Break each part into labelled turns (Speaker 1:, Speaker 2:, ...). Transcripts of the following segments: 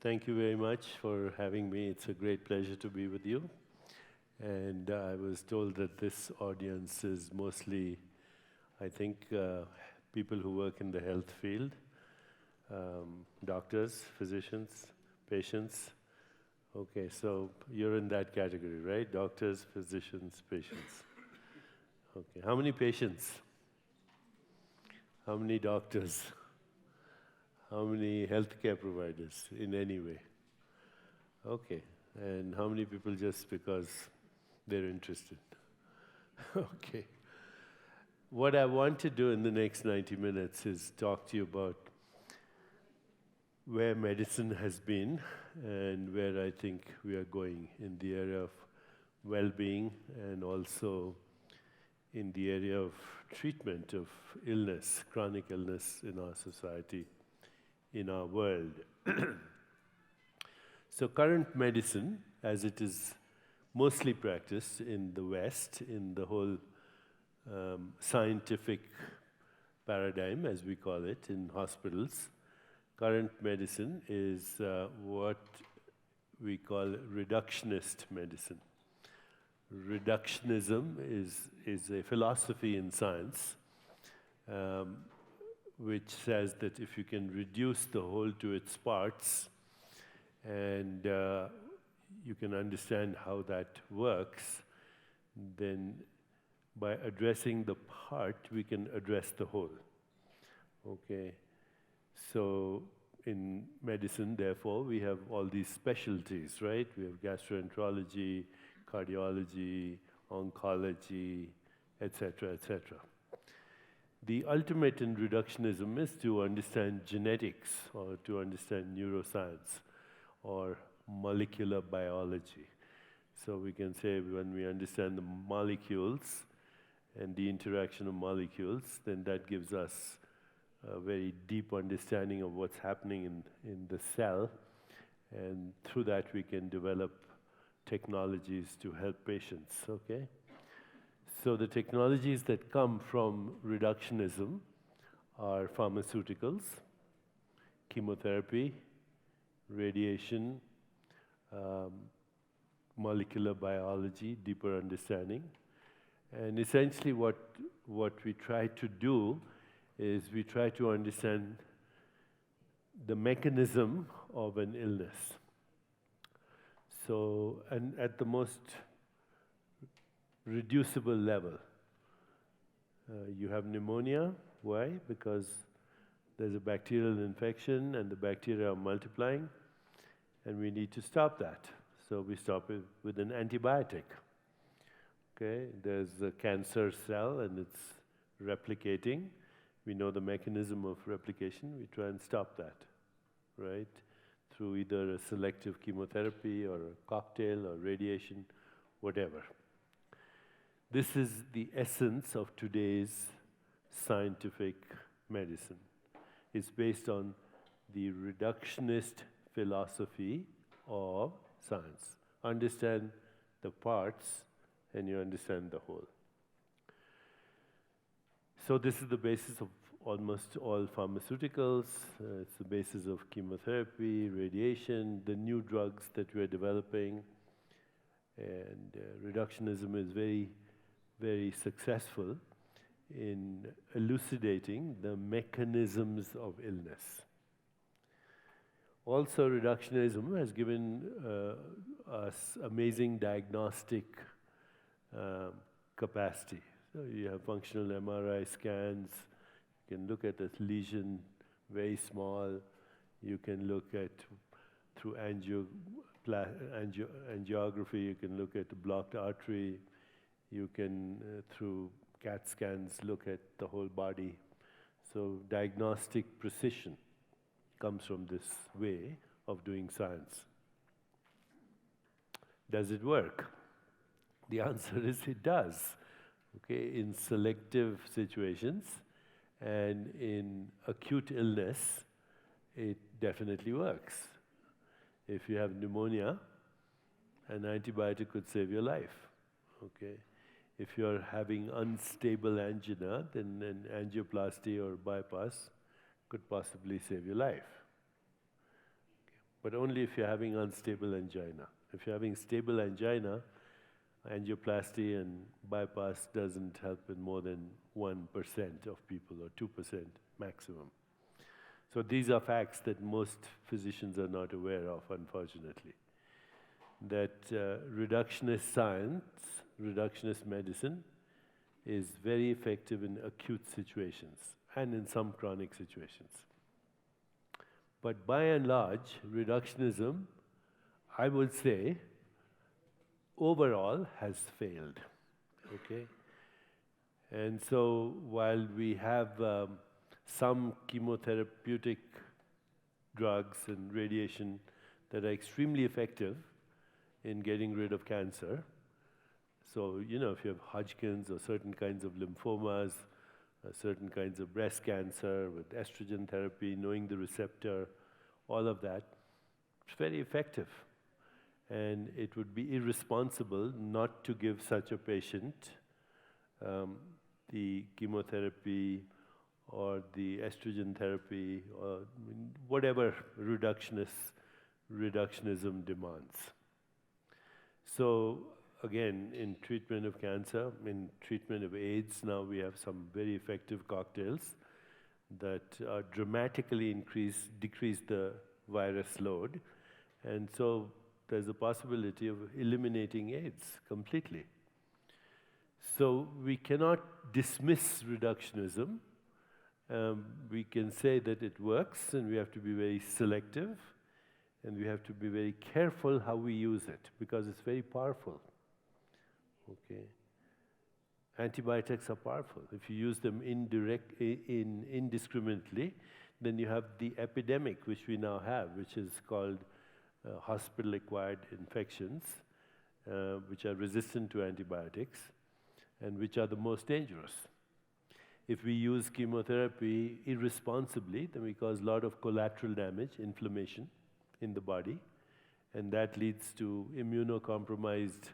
Speaker 1: Thank you very much for having me. It's a great pleasure to be with you. And I was told that this audience is mostly, I think, people who work in the health field, doctors, physicians, patients. Okay, so you're in that category, right? Doctors, physicians, patients. Okay, how many patients? How many doctors? How many healthcare providers in any way? Okay, and how many people just because they're interested? Okay. What I want to do in the next 90 minutes is talk to you about where medicine has been and where I think we are going in the area of well-being and also in the area of treatment of illness, chronic illness in our society, in our world. So current medicine, as it is mostly practiced in the West, in the whole scientific paradigm, as we call it, in hospitals, current medicine is what we call reductionist medicine. Reductionism is a philosophy in science which says that if you can reduce the whole to its parts and you can understand how that works, then by addressing the part, we can address the whole. Okay, so in medicine, therefore, we have all these specialties, right? We have gastroenterology, cardiology, oncology, etc., etc. The ultimate in reductionism is to understand genetics or to understand neuroscience or molecular biology. So we can say when we understand the molecules and the interaction of molecules, then that gives us a very deep understanding of what's happening in the cell, and through that we can develop technologies to help patients, okay? So the technologies that come from reductionism are pharmaceuticals, chemotherapy, radiation, molecular biology, deeper understanding. And essentially what we try to do is we try to understand the mechanism of an illness. So, and at the most reducible level. You have pneumonia, why? Because there's a bacterial infection and the bacteria are multiplying and we need to stop that. So we stop it with an antibiotic. Okay, there's a cancer cell and it's replicating. We know the mechanism of replication, we try and stop that, right? Through either a selective chemotherapy or a cocktail or radiation, whatever. This is the essence of today's scientific medicine. It's based on the reductionist philosophy of science. Understand the parts and you understand the whole. So this is the basis of almost all pharmaceuticals. It's the basis of chemotherapy, radiation, the new drugs that we're developing. And reductionism is very, very successful in elucidating the mechanisms of illness. Also, reductionism has given us amazing diagnostic capacity. So you have functional MRI scans, you can look at a lesion very small, you can look at, through angiography, you can look at a blocked artery, you can, through CAT scans, look at the whole body. So diagnostic precision comes from this way of doing science. Does it work? The answer is it does. Okay, in selective situations and in acute illness, it definitely works. If you have pneumonia, an antibiotic could save your life. Okay. If you're having unstable angina, then an angioplasty or bypass could possibly save your life. Okay. but only if you're having unstable angina. If you're having stable angina, angioplasty and bypass doesn't help in more than 1% of people, or 2% maximum. So these are facts that most physicians are not aware of, unfortunately. That reductionist science, reductionist medicine, is very effective in acute situations and in some chronic situations. But by and large, reductionism, I would say, overall has failed, okay? And so while we have some chemotherapeutic drugs and radiation that are extremely effective in getting rid of cancer, so, you know, if you have Hodgkin's or certain kinds of lymphomas, certain kinds of breast cancer with estrogen therapy, knowing the receptor, all of that, it's very effective. And it would be irresponsible not to give such a patient the chemotherapy or the estrogen therapy or whatever reductionism demands. So again, in treatment of cancer, in treatment of AIDS, now we have some very effective cocktails that dramatically decrease the virus load. And so there's a possibility of eliminating AIDS completely. So we cannot dismiss reductionism. We can say that it works, and we have to be very selective, and we have to be very careful how we use it, because it's very powerful. Okay. Antibiotics are powerful. If you use them indiscriminately, then you have the epidemic which we now have, which is called hospital-acquired infections, which are resistant to antibiotics, and which are the most dangerous. If we use chemotherapy irresponsibly, then we cause a lot of collateral damage, inflammation in the body, and that leads to immunocompromised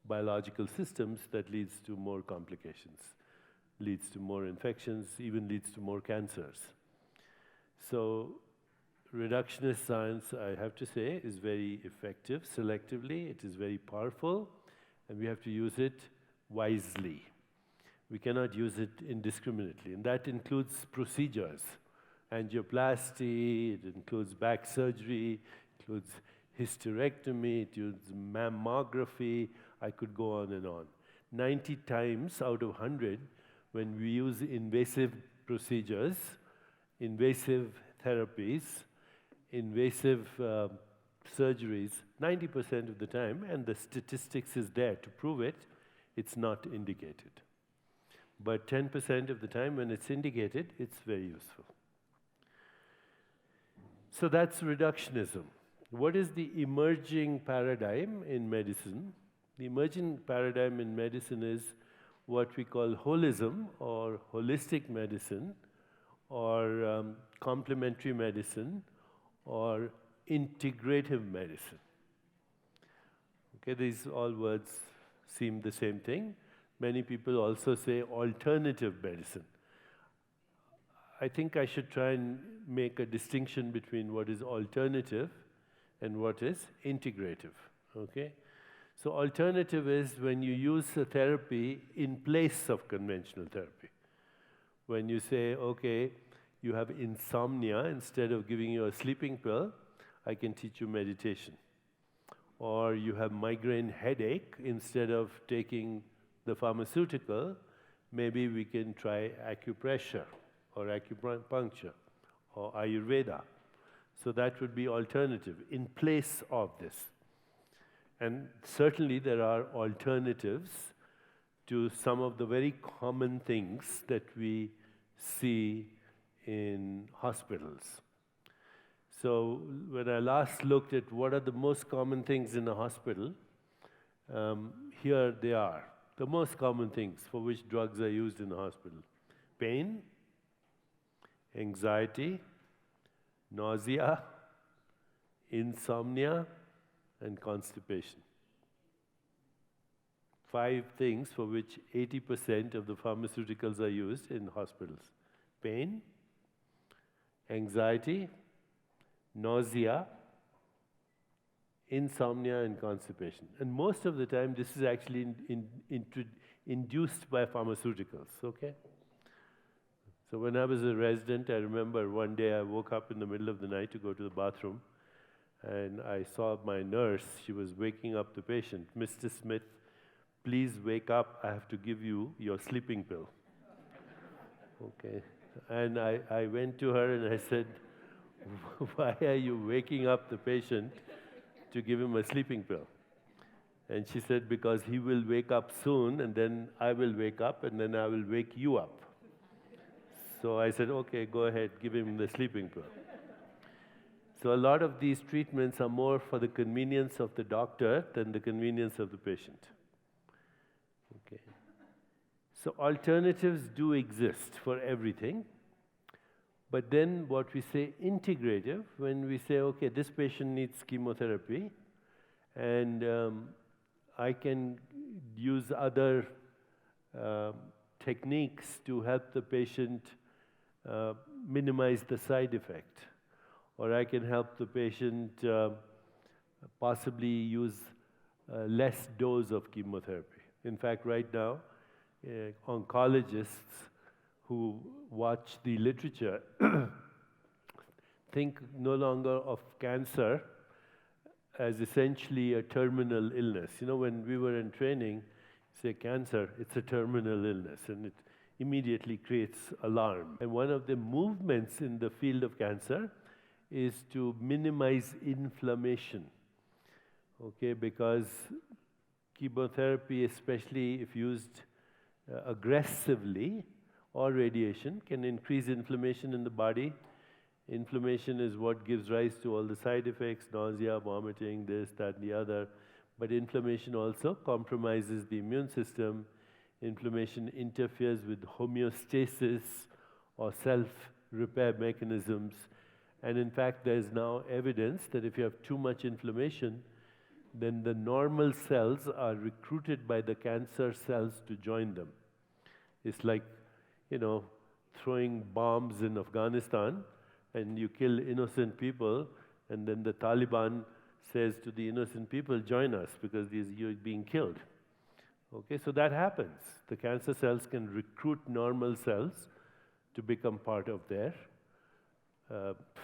Speaker 1: biological systems, that leads to more complications, leads to more infections, even leads to more cancers. So reductionist science, I have to say, is very effective selectively. It is very powerful, and we have to use it wisely. We cannot use it indiscriminately, and that includes procedures. Angioplasty, it includes back surgery, it includes hysterectomy, it includes mammography. I could go on and on. 90 times out of 100, when we use invasive procedures, invasive therapies, invasive surgeries, 90% of the time, and the statistics is there to prove it, it's not indicated. But 10% of the time when it's indicated, it's very useful. So that's reductionism. What is the emerging paradigm in medicine? The emerging paradigm in medicine is what we call holism, or holistic medicine, or complementary medicine, or integrative medicine. Okay, these all words seem the same thing. Many people also say alternative medicine. I think I should try and make a distinction between what is alternative and what is integrative, okay? So alternative is when you use a therapy in place of conventional therapy. When you say, okay, you have insomnia, instead of giving you a sleeping pill, I can teach you meditation. Or you have migraine headache, instead of taking the pharmaceutical, maybe we can try acupressure or acupuncture or Ayurveda. So that would be alternative in place of this. And certainly there are alternatives to some of the very common things that we see in hospitals. So when I last looked at what are the most common things in a hospital, here they are. The most common things for which drugs are used in the hospital: pain, anxiety, nausea, insomnia, and constipation. 5 things for which 80% of the pharmaceuticals are used in hospitals: pain, anxiety, nausea, insomnia and constipation. And most of the time, this is actually induced by pharmaceuticals, okay? So when I was a resident, I remember one day I woke up in the middle of the night to go to the bathroom, and I saw my nurse. She was waking up the patient. "Mr. Smith, please wake up. I have to give you your sleeping pill." Okay. And I went to her and I said, "Why are you waking up the patient to give him a sleeping pill?" And she said, "Because he will wake up soon, and then I will wake up, and then I will wake you up." So I said, "Okay, go ahead, give him the sleeping pill." So a lot of these treatments are more for the convenience of the doctor than the convenience of the patient. Okay. So alternatives do exist for everything. But then what we say integrative, when we say, okay, this patient needs chemotherapy, and I can use other techniques to help the patient minimize the side effect. Or I can help the patient possibly use less dose of chemotherapy. In fact, right now, oncologists who watch the literature think no longer of cancer as essentially a terminal illness. You know, when we were in training, say cancer, it's a terminal illness, and it immediately creates alarm. And one of the movements in the field of cancer is to minimize inflammation, okay, because chemotherapy, especially if used aggressively, or radiation, can increase inflammation in the body. Inflammation is what gives rise to all the side effects, nausea, vomiting, this, that, and the other. But inflammation also compromises the immune system. Inflammation interferes with homeostasis or self-repair mechanisms. And in fact, there's now evidence that if you have too much inflammation, then the normal cells are recruited by the cancer cells to join them. It's like, you know, throwing bombs in Afghanistan, and you kill innocent people, and then the Taliban says to the innocent people, "Join us, because you're being killed." Okay, so that happens. The cancer cells can recruit normal cells to become part of their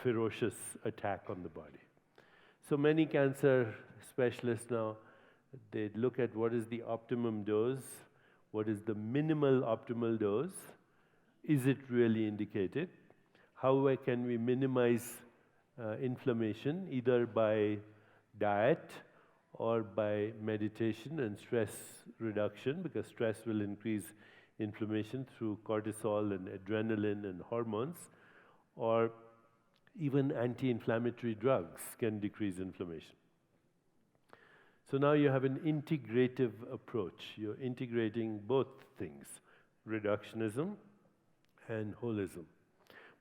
Speaker 1: ferocious attack on the body. So many cancer specialists now, they look at what is the optimum dose, what is the minimal optimal dose, is it really indicated, how can we minimize inflammation, either by diet or by meditation and stress reduction, because stress will increase inflammation through cortisol and adrenaline and hormones, or even anti-inflammatory drugs can decrease inflammation. So now you have an integrative approach. You're integrating both things, reductionism and holism.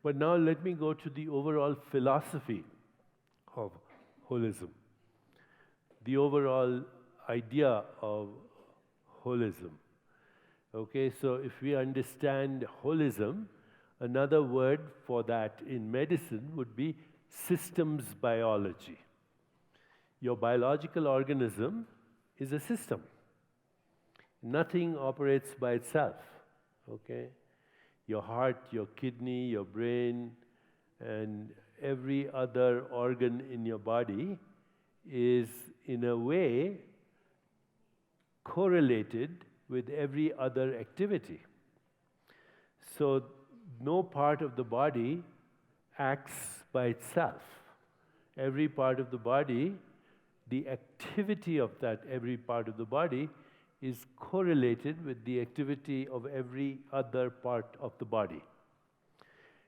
Speaker 1: But now let me go to the overall philosophy of holism, the overall idea of holism. Okay, so if we understand holism, another word for that in medicine would be systems biology. Your biological organism is a system. Nothing operates by itself, okay? Your heart, your kidney, your brain, and every other organ in your body is, in a way, correlated with every other activity. So no part of the body acts by itself. Every part of the body, the activity of that every part of the body is correlated with the activity of every other part of the body.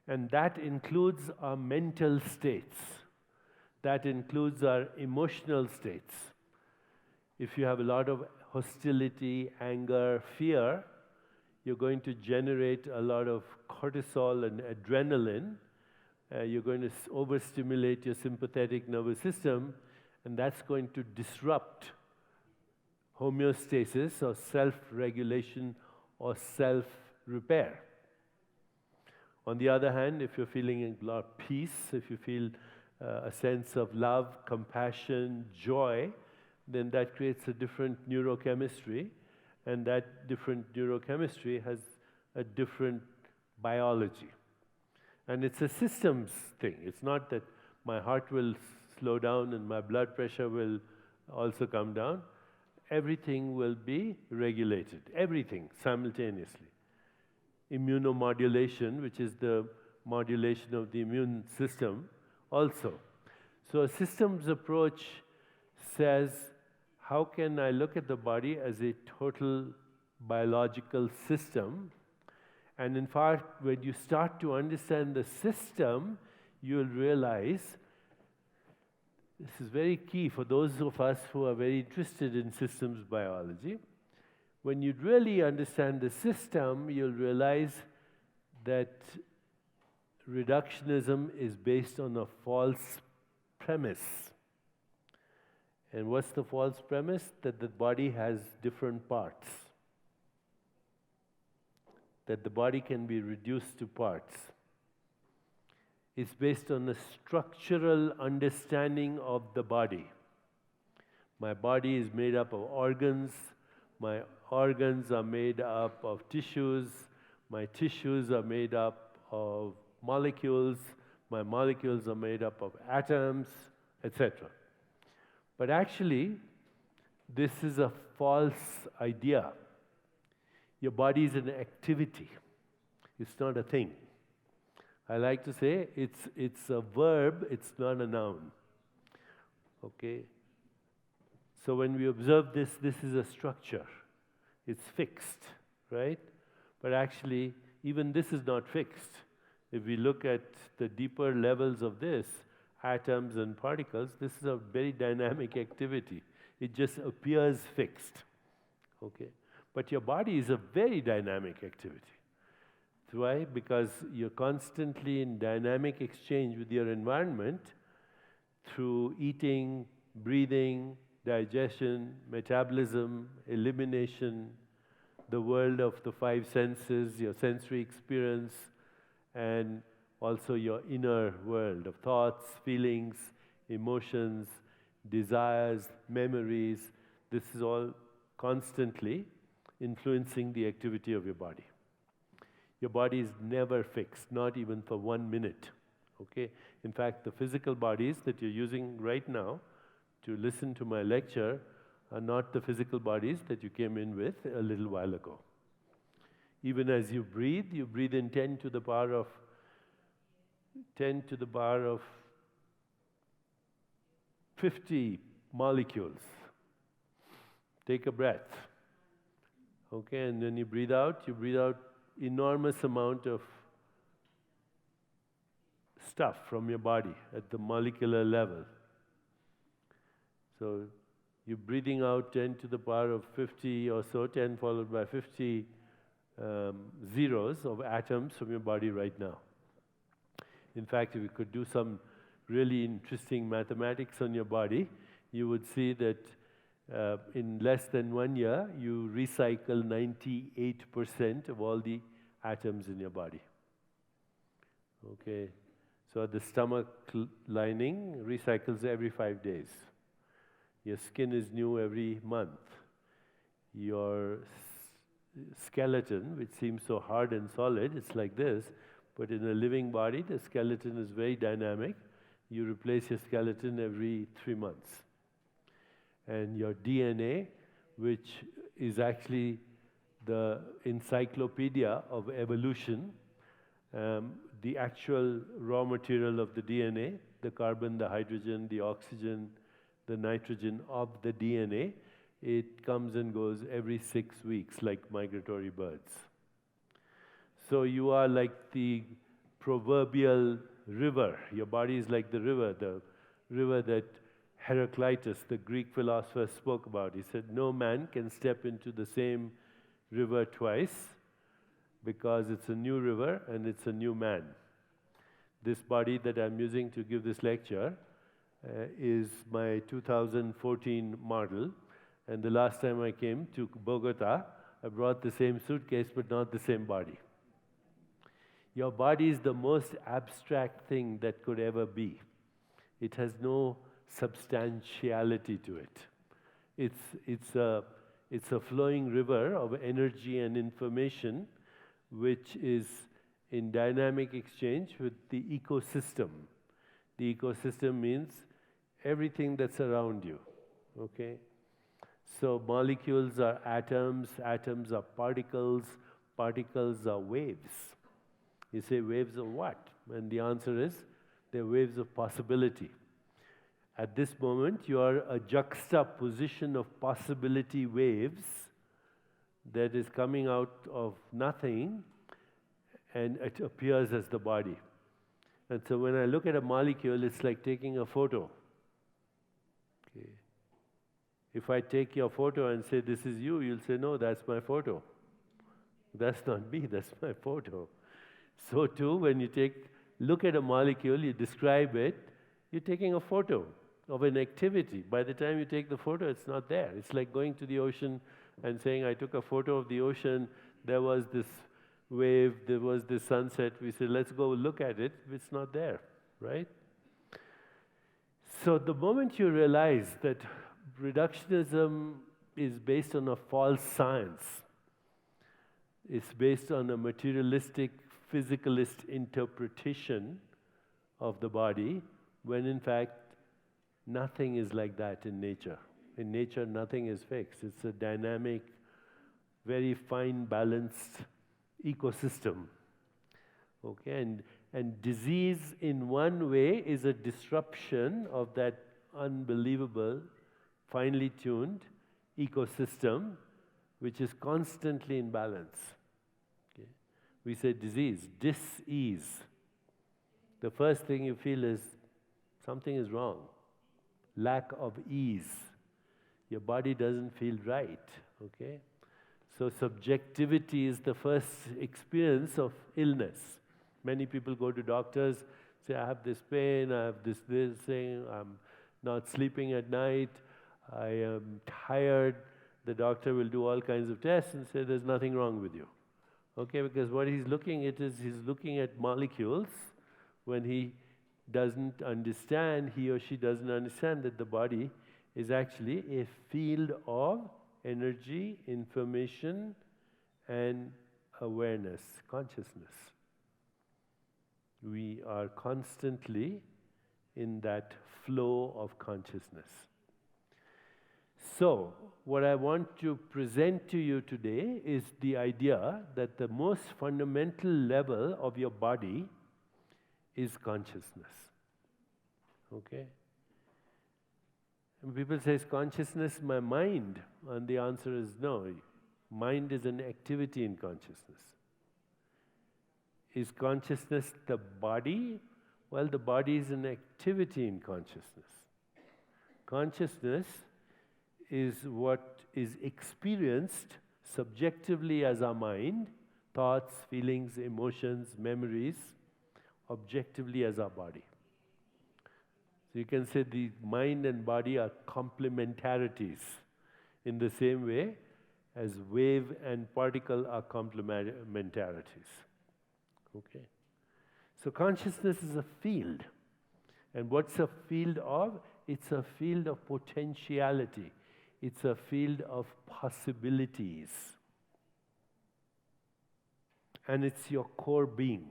Speaker 1: And that includes our mental states. That includes our emotional states. If you have a lot of hostility, anger, fear, you're going to generate a lot of cortisol and adrenaline. You're going to overstimulate your sympathetic nervous system, and that's going to disrupt homeostasis or self-regulation or self-repair. On the other hand, if you're feeling a lot of peace, if you feel a sense of love, compassion, joy, then that creates a different neurochemistry, and that different neurochemistry has a different biology. And it's a systems thing. It's not that my heart will slow down and my blood pressure will also come down. Everything will be regulated, everything simultaneously. Immunomodulation, which is the modulation of the immune system, also. So a systems approach says, how can I look at the body as a total biological system? And in fact, when you start to understand the system, you'll realize, this is very key for those of us who are very interested in systems biology. When you really understand the system, you'll realize that reductionism is based on a false premise. And what's the false premise? That the body has different parts. That the body can be reduced to parts. It's based on a structural understanding of the body. My body is made up of organs. My organs are made up of tissues. My tissues are made up of molecules. My molecules are made up of atoms, etc. But actually, this is a false idea. Your body is an activity. It's not a thing. I like to say it's a verb, it's not a noun. Okay? So when we observe this, this is a structure. It's fixed, right? But actually, even this is not fixed. If we look at the deeper levels of this, atoms and particles, this is a very dynamic activity. It just appears fixed. Okay? But your body is a very dynamic activity. Why? Because you're constantly in dynamic exchange with your environment through eating, breathing, digestion, metabolism, elimination, the world of the five senses, your sensory experience, and also your inner world of thoughts, feelings, emotions, desires, memories. This is all constantly influencing the activity of your body. Your body is never fixed, not even for 1 minute. Okay? In fact, the physical bodies that you're using right now to listen to my lecture are not the physical bodies that you came in with a little while ago. Even as you breathe in 10 to the power of 50 molecules. Take a breath. Okay, and then you breathe out enormous amount of stuff from your body at the molecular level. So you're breathing out 10 to the power of 50 or so, 10 followed by 50 zeros of atoms from your body right now. In fact, if you could do some really interesting mathematics on your body, you would see that in less than 1 year, you recycle 98% of all the atoms in your body. Okay, so the stomach lining recycles every 5 days. Your skin is new every month. Your skeleton, which seems so hard and solid, it's like this, but in a living body, the skeleton is very dynamic. You replace your skeleton every 3 months. And your DNA, which is actually the encyclopedia of evolution, the actual raw material of the DNA, the carbon, the hydrogen, the oxygen, the nitrogen of the DNA, it comes and goes every 6 weeks like migratory birds. So you are like the proverbial river. Your body is like the river that Heraclitus, the Greek philosopher, spoke about. He said, no man can step into the same river twice because it's a new river and it's a new man. This body that I'm using to give this lecture is my 2014 model. And the last time I came to Bogota, I brought the same suitcase but not the same body. Your body is the most abstract thing that could ever be. It has no substantiality to it. It's a flowing river of energy and information which is in dynamic exchange with the ecosystem. The ecosystem means everything that's around you, okay? So molecules are atoms, atoms are particles, particles are waves. You say waves of what? And the answer is they're waves of possibility. At this moment, you are a juxtaposition of possibility waves that is coming out of nothing, and it appears as the body. And so when I look at a molecule, it's like taking a photo. Okay. If I take your photo and say, this is you, you'll say, no, that's my photo. That's not me, that's my photo. So too, when you look at a molecule, you describe it, you're taking a photo of an activity. By the time you take the photo, it's not there. It's like going to the ocean and saying, I took a photo of the ocean, there was this wave, there was this sunset. We say, let's go look at it. It's not there, right? So the moment you realize that reductionism is based on a false science, it's based on a materialistic, physicalist interpretation of the body, when in fact, nothing is like that in nature. In nature, nothing is fixed. It's a dynamic, very fine, balanced ecosystem. Okay, and disease in one way is a disruption of that unbelievable, finely tuned ecosystem, which is constantly in balance. Okay. We say disease, dis-ease. The first thing you feel is something is wrong. Lack of ease. Your body doesn't feel right, okay? So subjectivity is the first experience of illness. Many people go to doctors, say, I have this pain, I have this thing, I'm not sleeping at night, I am tired. The doctor will do all kinds of tests and say, there's nothing wrong with you. Okay, because what he's looking at is, he's looking at molecules when he doesn't understand, he or she doesn't understand that the body is actually a field of energy, information, and awareness, consciousness. We are constantly in that flow of consciousness. So, what I want to present to you today is the idea that the most fundamental level of your body is consciousness. Okay? And people say, is consciousness my mind? And the answer is no. Mind is an activity in consciousness. Is consciousness the body? Well, the body is an activity in consciousness. Consciousness is what is experienced subjectively as our mind, thoughts, feelings, emotions, memories, objectively as our body. So you can say the mind and body are complementarities in the same way as wave and particle are complementarities. Okay? So consciousness is a field. And what's a field of? It's a field of potentiality. It's a field of possibilities. And it's your core being.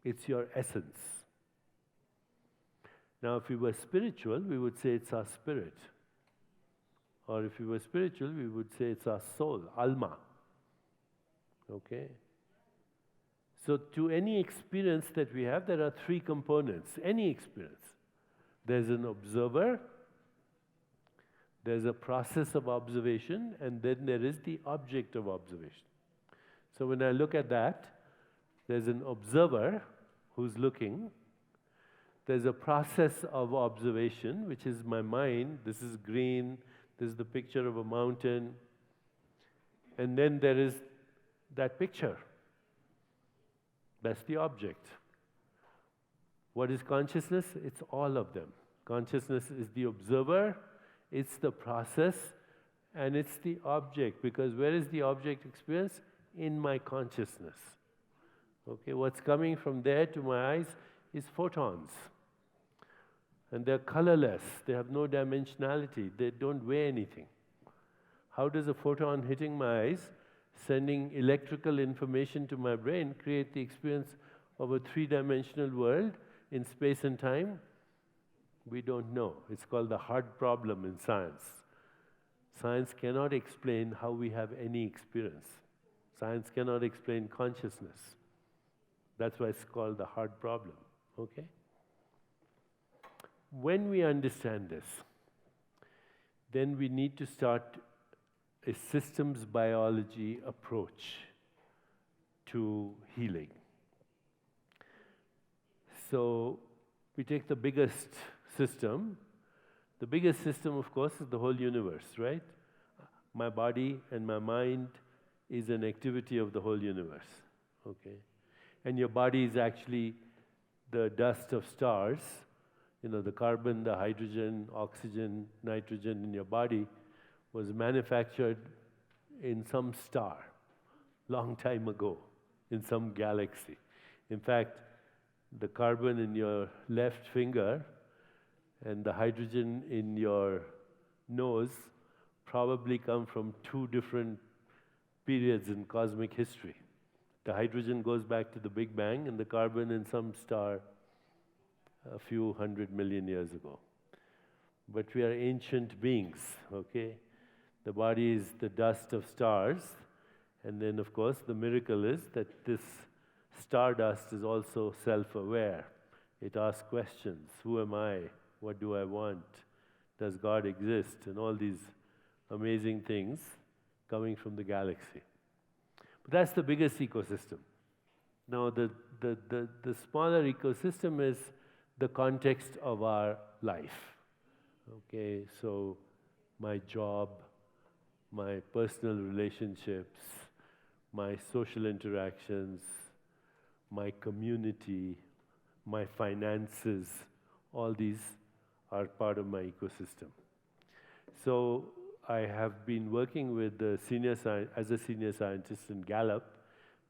Speaker 1: It's your essence. Now, if we were spiritual, we would say it's our spirit. Or if we were spiritual, we would say it's our soul, alma. Okay? So to any experience that we have, there are three components. Any experience. There's an observer, there's a process of observation, and then there is the object of observation. So when I look at that, there's an observer who's looking. There's a process of observation, which is my mind. This is green. This is the picture of a mountain. And then there is that picture. That's the object. What is consciousness? It's all of them. Consciousness is the observer, it's the process, and it's the object. Because where is the object experience? In my consciousness. Okay, what's coming from there to my eyes is photons. And they're colorless, they have no dimensionality, they don't weigh anything. How does a photon hitting my eyes, sending electrical information to my brain, create the experience of a three-dimensional world in space and time? We don't know. It's called the hard problem in science. Science cannot explain how we have any experience. Science cannot explain consciousness. That's why it's called the hard problem, okay? When we understand this, then we need to start a systems biology approach to healing. So we take the biggest system. The biggest system, of course, is the whole universe, right? My body and my mind is an activity of the whole universe, okay? And your body is actually the dust of stars. You know, the carbon, the hydrogen, oxygen, nitrogen in your body was manufactured in some star long time ago, in some galaxy. In fact, the carbon in your left finger and the hydrogen in your nose probably come from two different periods in cosmic history. The hydrogen goes back to the Big Bang, and the carbon in some star a few 100 million years ago. But we are ancient beings, okay? The body is the dust of stars, and then of course the miracle is that this stardust is also self-aware. It asks questions. Who am I? What do I want? Does God exist? And all these amazing things coming from the galaxy. But that's the biggest ecosystem. Now the smaller ecosystem is the context of our life. Okay, so my job, my personal relationships, my social interactions, my community, my finances, all these are part of my ecosystem. So I have been working with the as a senior scientist in Gallup,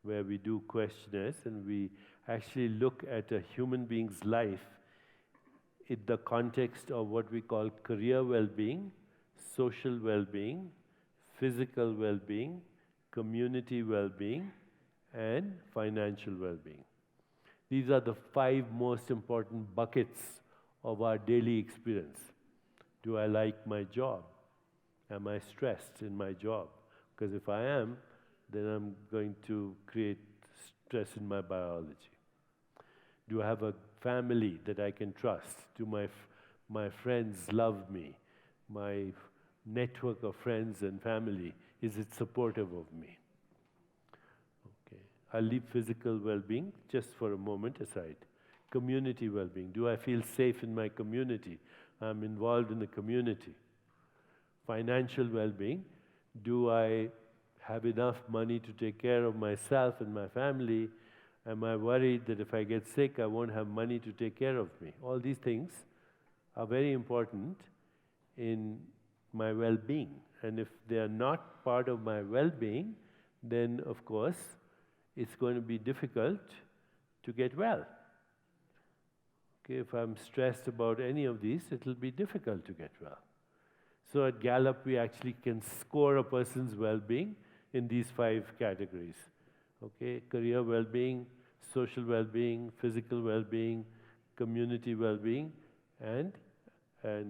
Speaker 1: where we do questionnaires and we actually look at a human being's life in the context of what we call career well-being, social well-being, physical well-being, community well-being, and financial well-being. These are the 5 most important buckets of our daily experience. Do I like my job? Am I stressed in my job? Because if I am, then I'm going to create stress in my biology. Do I have a family that I can trust? Do my friends love me? My network of friends and family, is it supportive of me? Okay. I'll leave physical well-being just for a moment aside. Community well-being. Do I feel safe in my community? I'm involved in the community. Financial well-being. Do I have enough money to take care of myself and my family? Am I worried that if I get sick, I won't have money to take care of me? All these things are very important in my well-being. And if they are not part of my well-being, then of course it's going to be difficult to get well. Okay, if I'm stressed about any of these, it will be difficult to get well. So at Gallup, we actually can score a person's well-being in these 5 categories. Okay, career well-being, social well-being, physical well-being, community well-being, and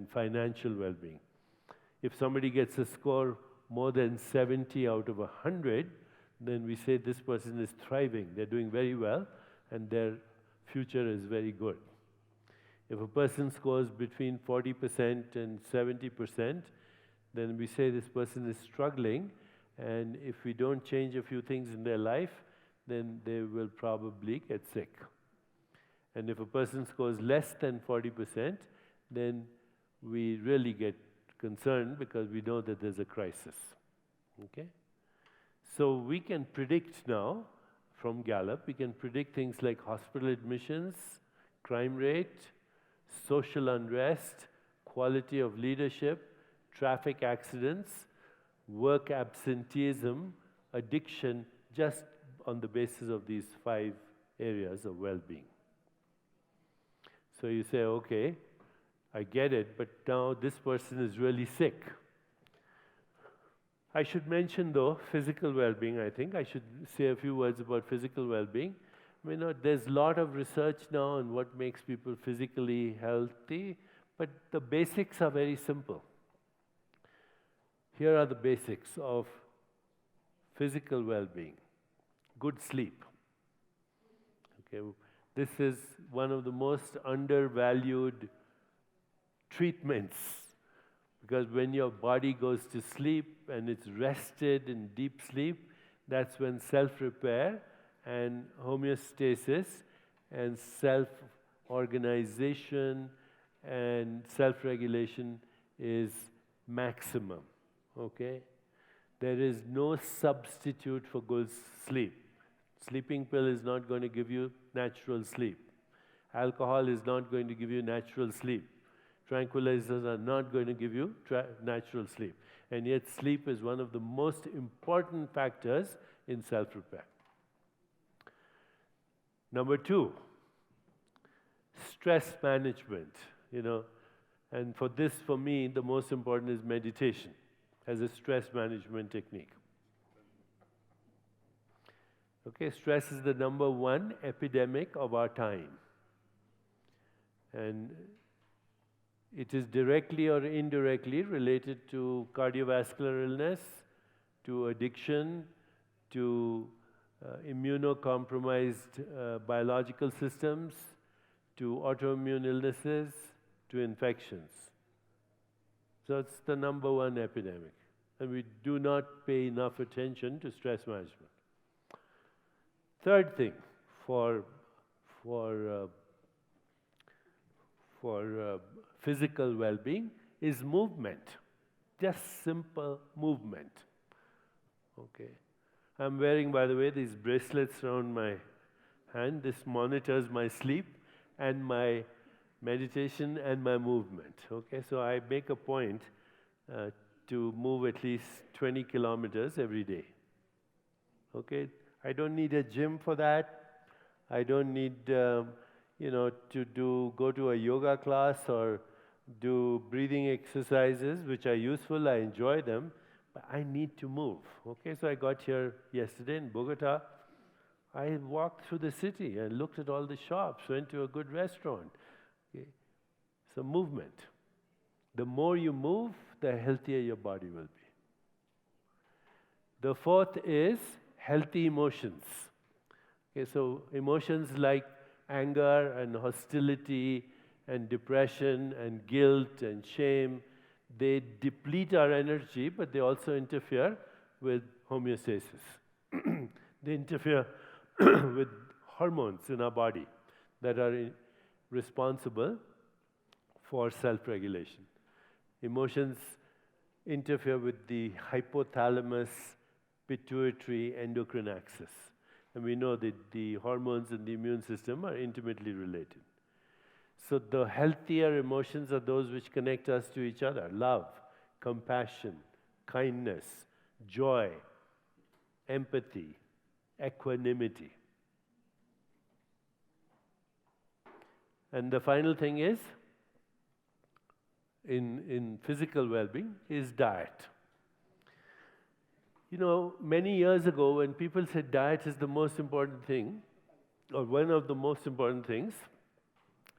Speaker 1: financial well-being. If somebody gets a score more than 70 out of 100, then we say this person is thriving, they're doing very well, and their future is very good. If a person scores between 40% and 70%, then we say this person is struggling, and if we don't change a few things in their life, then they will probably get sick. And if a person scores less than 40%, then we really get concerned because we know that there's a crisis. Okay? So we can predict now, from Gallup, we can predict things like hospital admissions, crime rate, social unrest, quality of leadership, traffic accidents, work absenteeism, addiction, just on the basis of these 5 areas of well-being. So you say, okay, I get it, but now this person is really sick. I should mention though, physical well-being, I think. I should say a few words about physical well-being. There's a lot of research now on what makes people physically healthy, but the basics are very simple. Here are the basics of physical well-being. Good sleep. Okay, this is one of the most undervalued treatments, because when your body goes to sleep and it's rested in deep sleep, that's when self-repair and homeostasis and self-organization and self-regulation is maximum, okay? There is no substitute for good sleep. Sleeping pill is not going to give you natural sleep. Alcohol is not going to give you natural sleep. Tranquilizers are not going to give you natural sleep. And yet sleep is one of the most important factors in self-repair. Number 2, stress management, And for this, for me, the most important is meditation as a stress management technique. Okay, stress is the number 1 epidemic of our time. And it is directly or indirectly related to cardiovascular illness, to addiction, to immunocompromised biological systems, to autoimmune illnesses, to infections. So it's the number 1 epidemic. And we do not pay enough attention to stress management. Third thing for physical well-being is movement, just simple movement. Okay, I'm wearing, by the way, these bracelets around my hand. This monitors my sleep and my meditation and my movement. Okay, so I make a point to move at least 20 kilometers every day. Okay, I don't need a gym for that. I don't need to go to a yoga class or do breathing exercises, which are useful. I enjoy them, but I need to move. Okay, so I got here yesterday in Bogota. I walked through the city and looked at all the shops, went to a good restaurant. Okay. So movement. The more you move, the healthier your body will be. The 4th is healthy emotions. Okay, so emotions like anger and hostility and depression and guilt and shame, they deplete our energy, but they also interfere with homeostasis. They interfere with hormones in our body that are responsible for self-regulation. Emotions interfere with the hypothalamus, pituitary, endocrine axis. And we know that the hormones and the immune system are intimately related. So the healthier emotions are those which connect us to each other. Love, compassion, kindness, joy, empathy, equanimity. And the final thing is, in physical well-being, is diet. Many years ago, when people said diet is the most important thing, or one of the most important things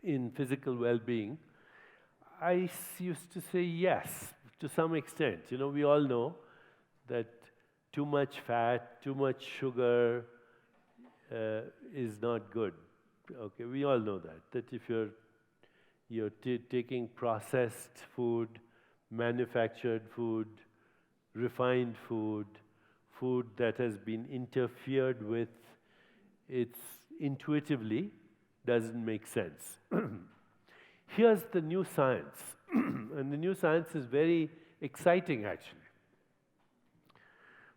Speaker 1: in physical well-being, I used to say yes, to some extent. We all know that too much fat, too much sugar is not good. Okay, we all know that if you're taking processed food, manufactured food, refined food, food that has been interfered with, it's intuitively doesn't make sense. Here's the new science, and the new science is very exciting actually.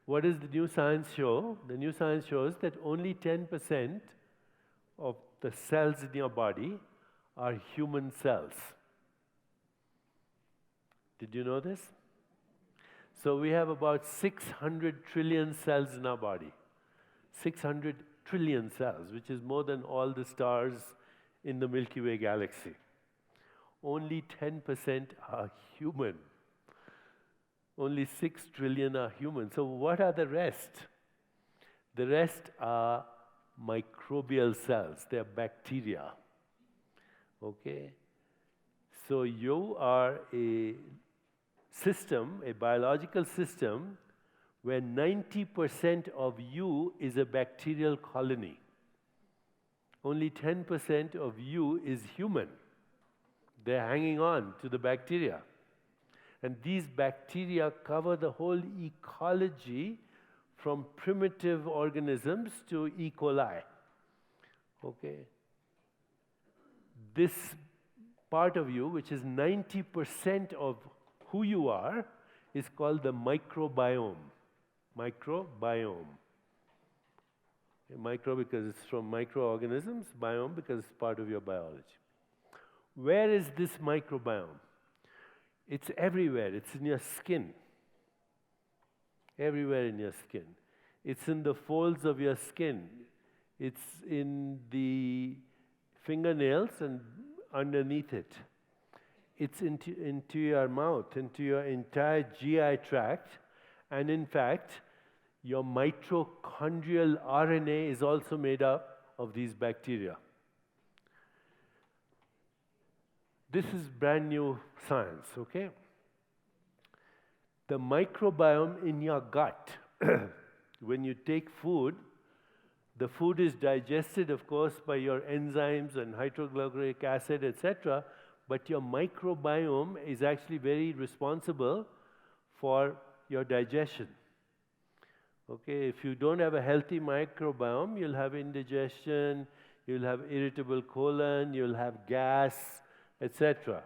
Speaker 1: What does the new science show? The new science shows that only 10% of the cells in your body are human cells. Did you know this? So we have about 600 trillion cells in our body. 600 trillion cells, which is more than all the stars in the Milky Way galaxy. only 10% are human. Only 6 trillion are human. So what are the rest? The rest are microbial cells. They are bacteria. Okay? So you are a system, a biological system, where 90% of you is a bacterial colony. Only 10% of you is human. They're hanging on to the bacteria. And these bacteria cover the whole ecology from primitive organisms to E. coli. Okay? This part of you, which is 90% of who you are, is called the microbiome. Microbiome. Micro because it's from microorganisms, biome because it's part of your biology. Where is this microbiome? It's everywhere. It's in your skin. Everywhere in your skin. It's in the folds of your skin. It's in the fingernails and underneath it. It's into your mouth, into your entire GI tract. And in fact, your mitochondrial RNA is also made up of these bacteria. This is brand new science, okay? The microbiome in your gut, when you take food, the food is digested, of course, by your enzymes and hydrochloric acid, etc., but your microbiome is actually very responsible for your digestion. Okay, if you don't have a healthy microbiome, you'll have indigestion, you'll have irritable colon, you'll have gas, etc.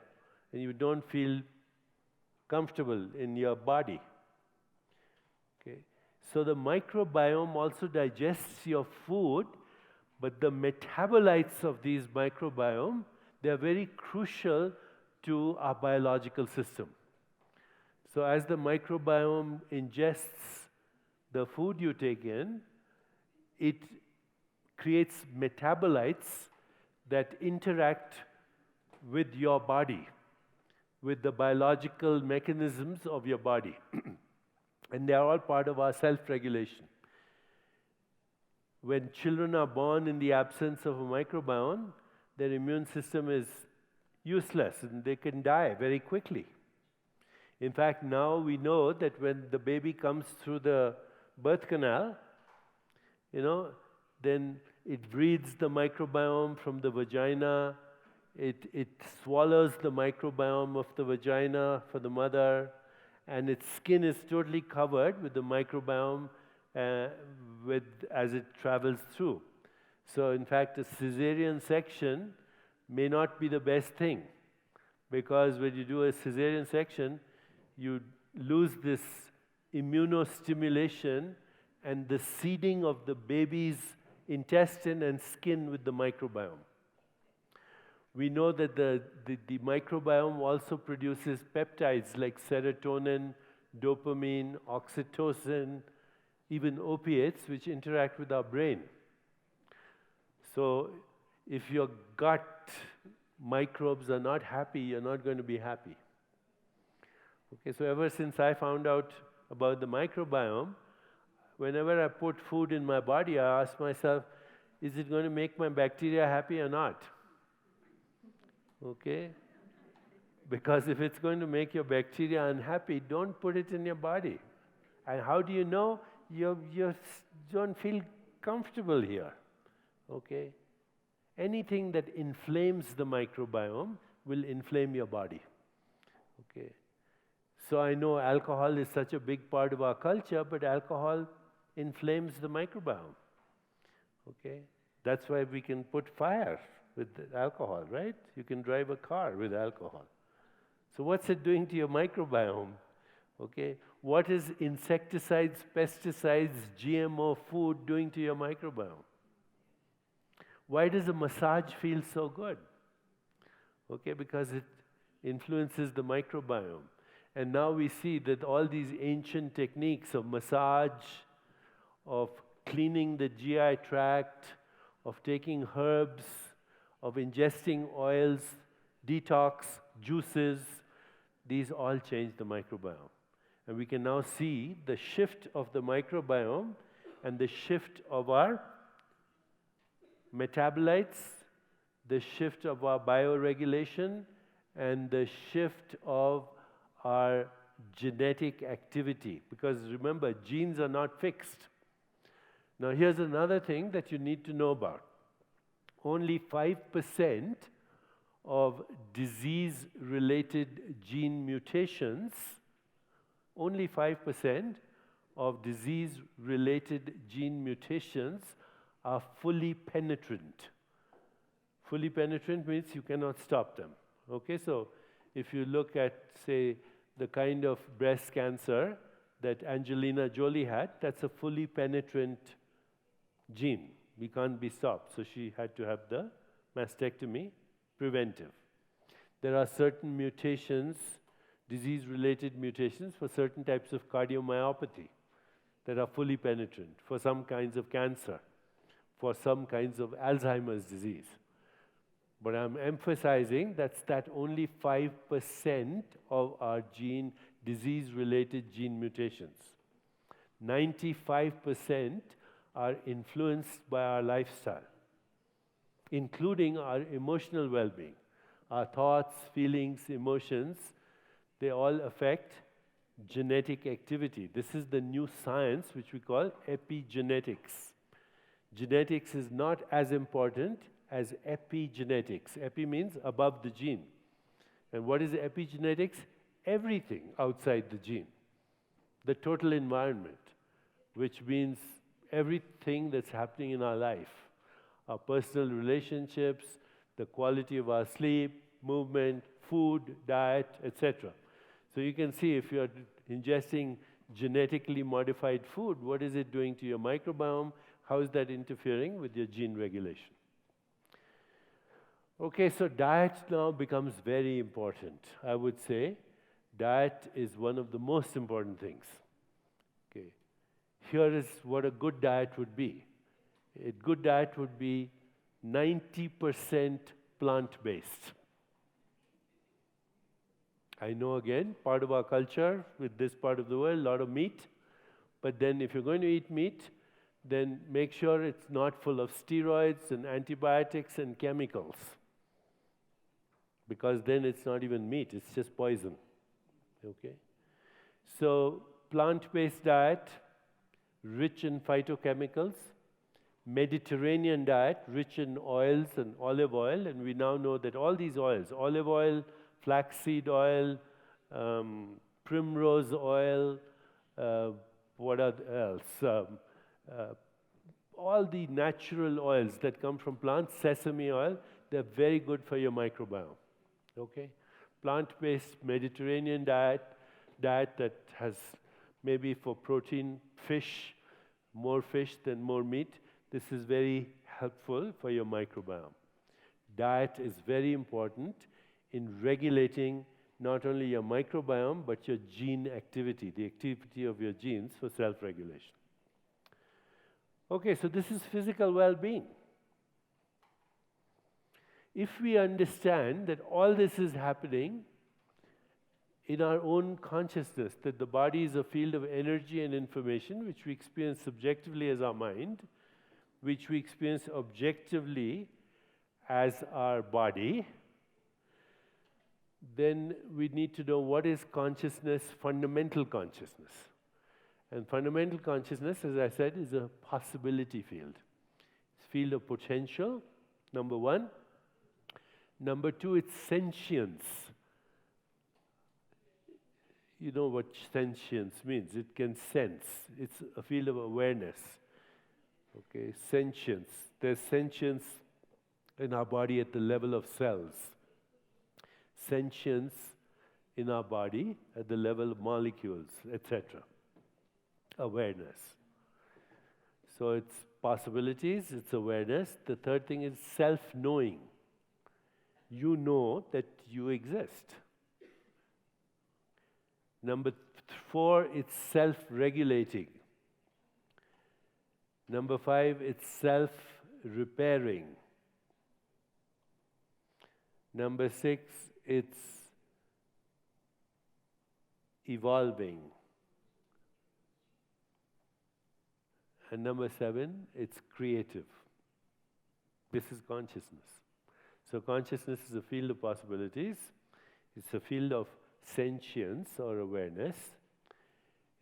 Speaker 1: And you don't feel comfortable in your body. Okay, so the microbiome also digests your food, but the metabolites of these microbiome, they are very crucial to our biological system. So as the microbiome ingests the food you take in, it creates metabolites that interact with your body, with the biological mechanisms of your body. And they are all part of our self-regulation. When children are born in the absence of a microbiome, their immune system is useless and they can die very quickly. In fact, now we know that when the baby comes through the birth canal, then it breathes the microbiome from the vagina, it swallows the microbiome of the vagina for the mother, and its skin is totally covered with the microbiome as it travels through. So in fact, a cesarean section may not be the best thing, because when you do a cesarean section, you lose this immunostimulation and the seeding of the baby's intestine and skin with the microbiome. We know that the microbiome also produces peptides like serotonin, dopamine, oxytocin, even opiates, which interact with our brain. So if your gut microbes are not happy, you're not going to be happy. Okay, so ever since I found out about the microbiome, whenever I put food in my body, I ask myself, is it going to make my bacteria happy or not? Okay? Because if it's going to make your bacteria unhappy, don't put it in your body. And how do you know? You don't feel comfortable here. Okay? Anything that inflames the microbiome will inflame your body. Okay? So I know alcohol is such a big part of our culture, but alcohol inflames the microbiome. Okay? That's why we can put fire with alcohol, right? You can drive a car with alcohol. So what's it doing to your microbiome? Okay? What is insecticides, pesticides, GMO food doing to your microbiome? Why does a massage feel so good? Okay, because it influences the microbiome. And now we see that all these ancient techniques of massage, of cleaning the GI tract, of taking herbs, of ingesting oils, detox, juices, these all change the microbiome. And we can now see the shift of the microbiome and the shift of our metabolites, the shift of our bioregulation, and the shift of our genetic activity. Because remember, genes are not fixed. Now here's another thing that you need to know about. Only 5% of disease-related gene mutations, only 5% of disease-related gene mutations are fully penetrant. Fully penetrant means you cannot stop them. Okay, so if you look at, say, the kind of breast cancer that Angelina Jolie had, that's a fully penetrant gene. We can't be stopped. So she had to have the mastectomy, preventive. There are certain mutations, disease-related mutations for certain types of cardiomyopathy that are fully penetrant, for some kinds of cancer, for some kinds of Alzheimer's disease. But I'm emphasizing that only 5% of our disease-related gene mutations. 95% are influenced by our lifestyle, including our emotional well-being. Our thoughts, feelings, emotions, they all affect genetic activity. This is the new science which we call epigenetics. Genetics is not as important as epigenetics. Epi means above the gene. And what is epigenetics? Everything outside the gene. The total environment, which means everything that's happening in our life. Our personal relationships, the quality of our sleep, movement, food, diet, etc. So you can see if you're ingesting genetically modified food, what is it doing to your microbiome? How is that interfering with your gene regulation? Okay, so diet now becomes very important. I would say diet is one of the most important things. Okay. Here is what a good diet would be. A good diet would be 90% plant-based. I know, again, part of our culture with this part of the world, a lot of meat. But then if you're going to eat meat, then make sure it's not full of steroids and antibiotics and chemicals. Because then it's not even meat, it's just poison. Okay? So, plant-based diet, rich in phytochemicals. Mediterranean diet, rich in oils and olive oil. And we now know that all these oils, olive oil, flaxseed oil, primrose oil, what else? All the natural oils that come from plants, sesame oil, they're very good for your microbiome. Okay? Plant-based Mediterranean diet that has maybe for protein, fish, more fish than more meat. This is very helpful for your microbiome. Diet is very important in regulating not only your microbiome, but your gene activity, the activity of your genes for self-regulation. Okay, so this is physical well-being. If we understand that all this is happening in our own consciousness, that the body is a field of energy and information, which we experience subjectively as our mind, which we experience objectively as our body, then we need to know what is consciousness, fundamental consciousness. And fundamental consciousness, as I said, is a possibility field. It's a field of potential, number one. Number two, it's sentience. You know what sentience means. It can sense. It's a field of awareness. Okay, sentience. There's sentience in our body at the level of cells. Sentience in our body at the level of molecules, etc. Awareness. So it's possibilities, it's awareness. The third thing is self-knowing. You know that you exist. Number four, it's self-regulating. Number five, it's self-repairing. Number six, it's evolving. And number 7, it's creative. This is consciousness. So consciousness is a field of possibilities. It's a field of sentience or awareness.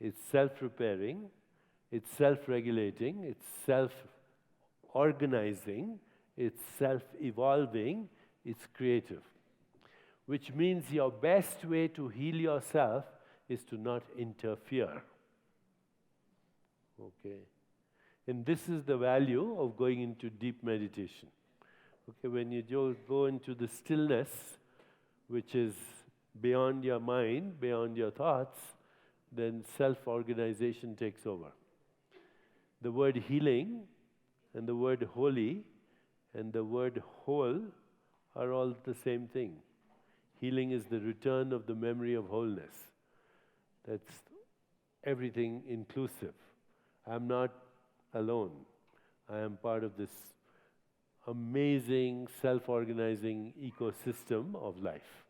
Speaker 1: It's self-repairing. It's self-regulating. It's self-organizing. It's self-evolving. It's creative. Which means your best way to heal yourself is to not interfere. Okay. And this is the value of going into deep meditation. Okay, when you go into the stillness, which is beyond your mind, beyond your thoughts, then self-organization takes over. The word healing and the word holy and the word whole are all the same thing. Healing is the return of the memory of wholeness. That's everything inclusive. I'm not alone. I am part of this amazing self-organizing ecosystem of life.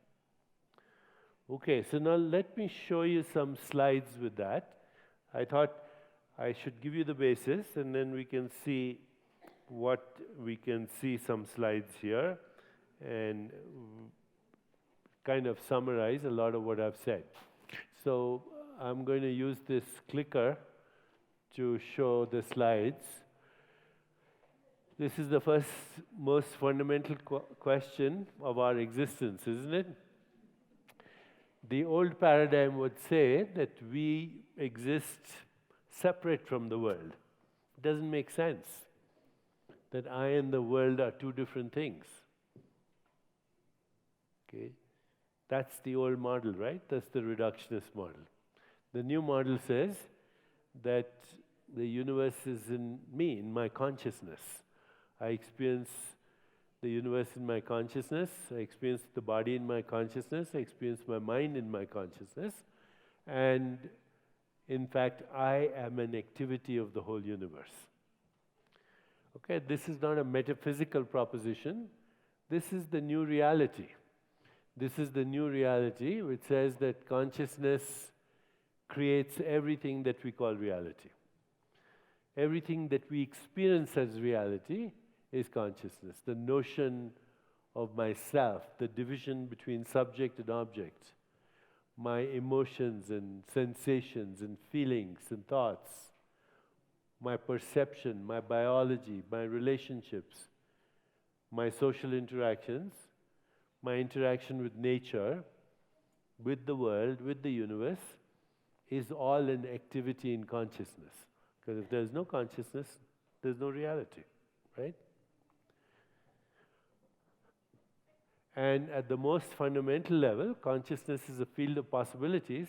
Speaker 1: Okay, so now let me show you some slides with that. I thought I should give you the basis and then we can see what we can see some slides here and kind of summarize a lot of what I've said. So I'm going to use this clicker to show the slides. This is the first, most fundamental question of our existence, isn't it? The old paradigm would say that we exist separate from the world. It doesn't make sense that I and the world are two different things. Okay? That's the old model, right? That's the reductionist model. The new model says that the universe is in me, in my consciousness. I experience the universe in my consciousness, I experience the body in my consciousness, I experience my mind in my consciousness, and in fact, I am an activity of the whole universe. Okay, this is not a metaphysical proposition, this is the new reality. This is the new reality which says that consciousness creates everything that we call reality. Everything that we experience as reality is consciousness. The notion of myself, the division between subject and object, my emotions and sensations and feelings and thoughts, my perception, my biology, my relationships, my social interactions, my interaction with nature, with the world, with the universe, is all an activity in consciousness. Because if there's no consciousness, there's no reality, right? And at the most fundamental level, consciousness is a field of possibilities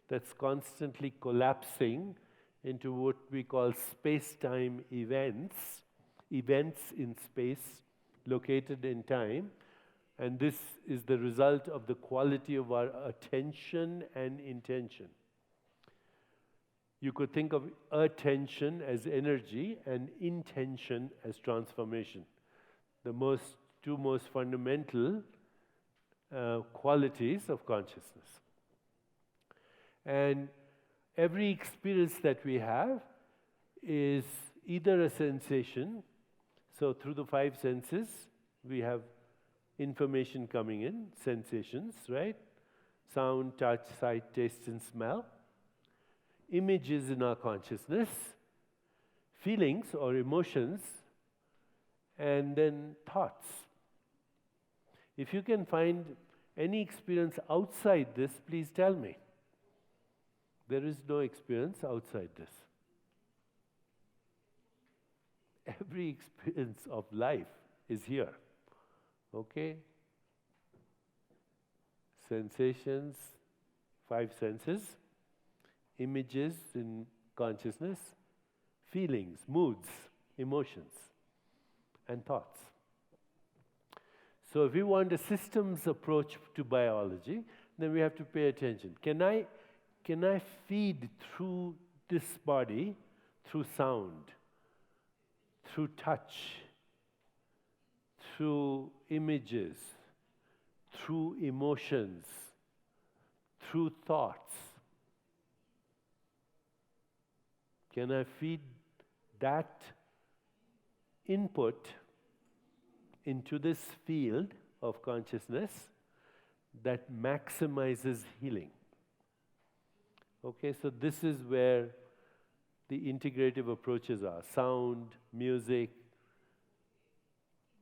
Speaker 1: that's constantly collapsing into what we call space-time events, events in space located in time. And this is the result of the quality of our attention and intention. You could think of attention as energy and intention as transformation. The two most fundamental qualities of consciousness. And every experience that we have is either a sensation, so through the 5 senses we have information coming in, sensations, right? Sound, touch, sight, taste and smell. Images in our consciousness, feelings or emotions, and then thoughts. If you can find any experience outside this, please tell me. There is no experience outside this. Every experience of life is here. Okay? Sensations, 5 senses, images in consciousness, feelings, moods, emotions, and thoughts. So if we want a systems approach to biology, then we have to pay attention. Can I feed through this body, through sound, through touch, through images, through emotions, through thoughts? can I feed that input into this field of consciousness that maximizes healing? Okay, so this is where the integrative approaches are: sound, music,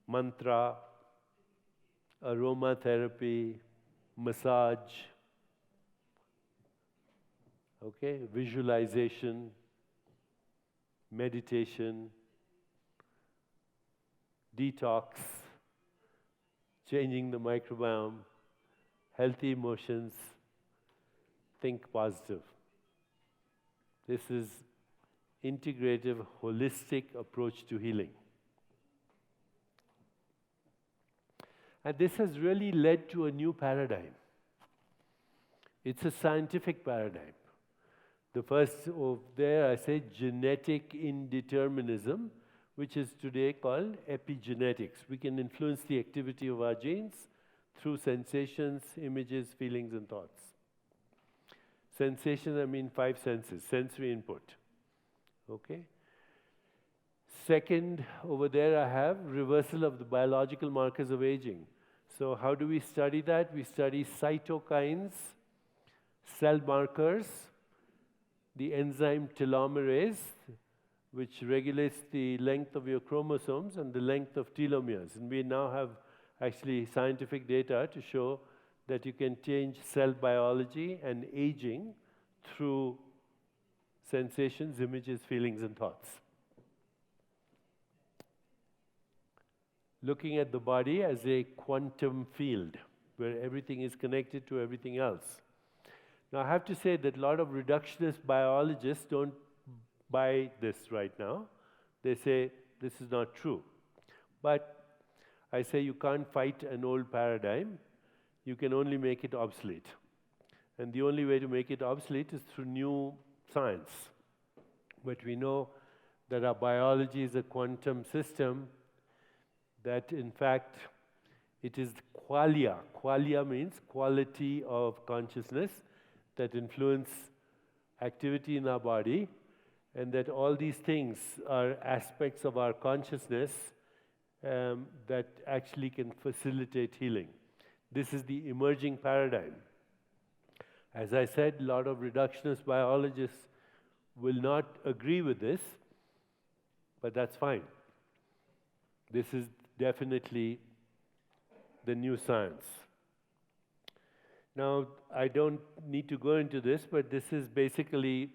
Speaker 1: mantra, aromatherapy, massage, okay, visualization, meditation, detox, changing the microbiome, healthy emotions, think positive. This is integrative, holistic approach to healing. And this has really led to a new paradigm. It's a scientific paradigm. The first of there, I say genetic indeterminism, which is today called epigenetics. We can influence the activity of our genes through sensations, images, feelings, and thoughts. Sensations, I mean 5 senses, sensory input. Okay? Second, over there I have reversal of the biological markers of aging. So how do we study that? We study cytokines, cell markers, the enzyme telomerase, which regulates the length of your chromosomes and the length of telomeres. And we now have actually scientific data to show that you can change cell biology and aging through sensations, images, feelings, and thoughts. Looking at the body as a quantum field where everything is connected to everything else. Now, I have to say that a lot of reductionist biologists don't buy this right now. They say this is not true. But I say you can't fight an old paradigm. You can only make it obsolete. And the only way to make it obsolete is through new science. But we know that our biology is a quantum system, that in fact it is qualia. Qualia means quality of consciousness that influence activity in our body, and that all these things are aspects of our consciousness that actually can facilitate healing. This is the emerging paradigm. As I said, a lot of reductionist biologists will not agree with this, but that's fine. This is definitely the new science. Now, I don't need to go into this, but this is basically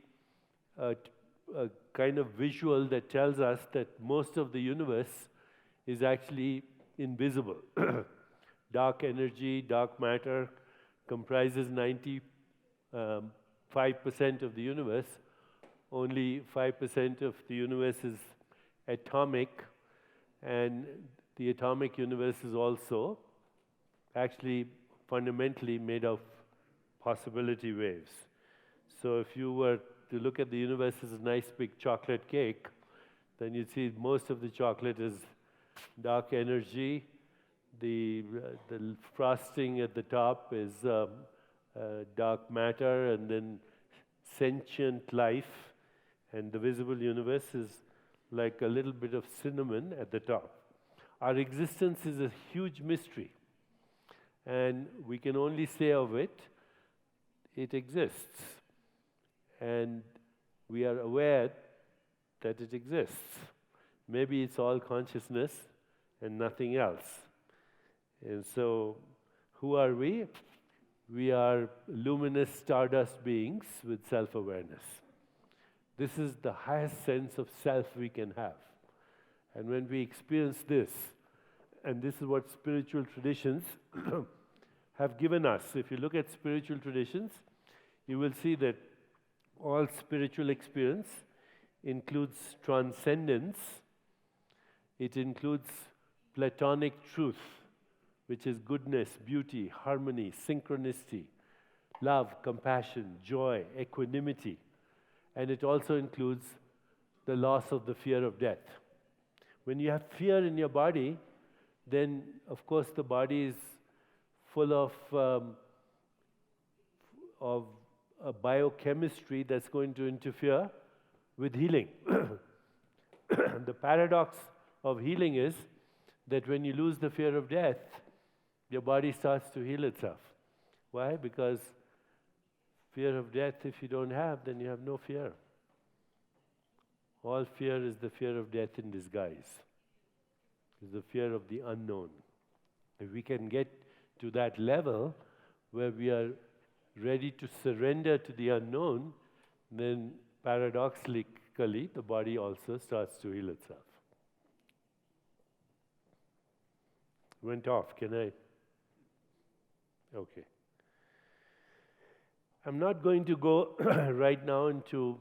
Speaker 1: a kind of visual that tells us that most of the universe is actually invisible. Dark energy, dark matter comprises 95% of the universe. Only 5% of the universe is atomic, and the atomic universe is also actually fundamentally made of possibility waves. So if you were to look at the universe as a nice big chocolate cake, then you'd see most of the chocolate is dark energy. The frosting at the top is dark matter, and then sentient life, and the visible universe is like a little bit of cinnamon at the top. Our existence is a huge mystery, and we can only say of it, it exists. And we are aware that it exists. Maybe it's all consciousness and nothing else. And so, who are we? We are luminous stardust beings with self-awareness. This is the highest sense of self we can have. And when we experience this, and this is what spiritual traditions have given us. If you look at spiritual traditions, you will see that all spiritual experience includes transcendence. It includes Platonic truth, which is goodness, beauty, harmony, synchronicity, love, compassion, joy, equanimity. And it also includes the loss of the fear of death. When you have fear in your body, then of course the body is full of a biochemistry that's going to interfere with healing. The paradox of healing is that when you lose the fear of death, your body starts to heal itself. Why? Because fear of death, if you don't have, then you have no fear. All fear is the fear of death in disguise. It's the fear of the unknown. If we can get to that level where we are ready to surrender to the unknown, then paradoxically, the body also starts to heal itself. Went off, can I? Okay. I'm not going to go right now into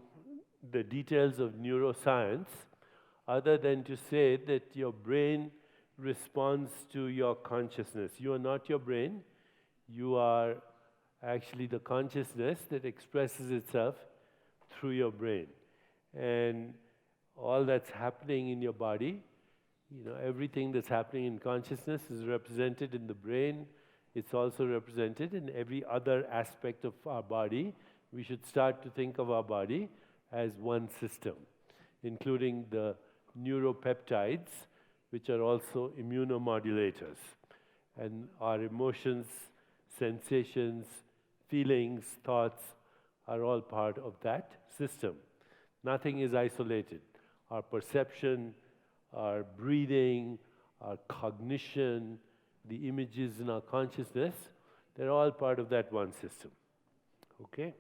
Speaker 1: the details of neuroscience, other than to say that your brain responds to your consciousness. You are not your brain. You are actually the consciousness that expresses itself through your brain. And all that's happening in your body, everything that's happening in consciousness is represented in the brain. It's also represented in every other aspect of our body. We should start to think of our body as one system, including the neuropeptides, which are also immunomodulators. And our emotions, sensations, feelings, thoughts are all part of that system. Nothing is isolated. Our perception, our breathing, our cognition, the images in our consciousness, they're all part of that one system. Okay?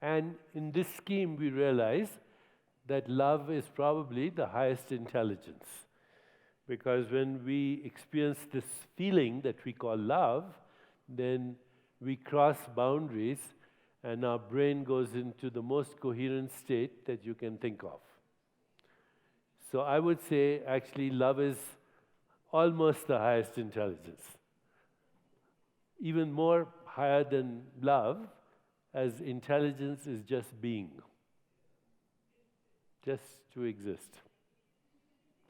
Speaker 1: And in this scheme, we realize that love is probably the highest intelligence. Because when we experience this feeling that we call love, then we cross boundaries and our brain goes into the most coherent state that you can think of. So I would say actually love is almost the highest intelligence. Even more higher than love, as intelligence is just being. Just to exist.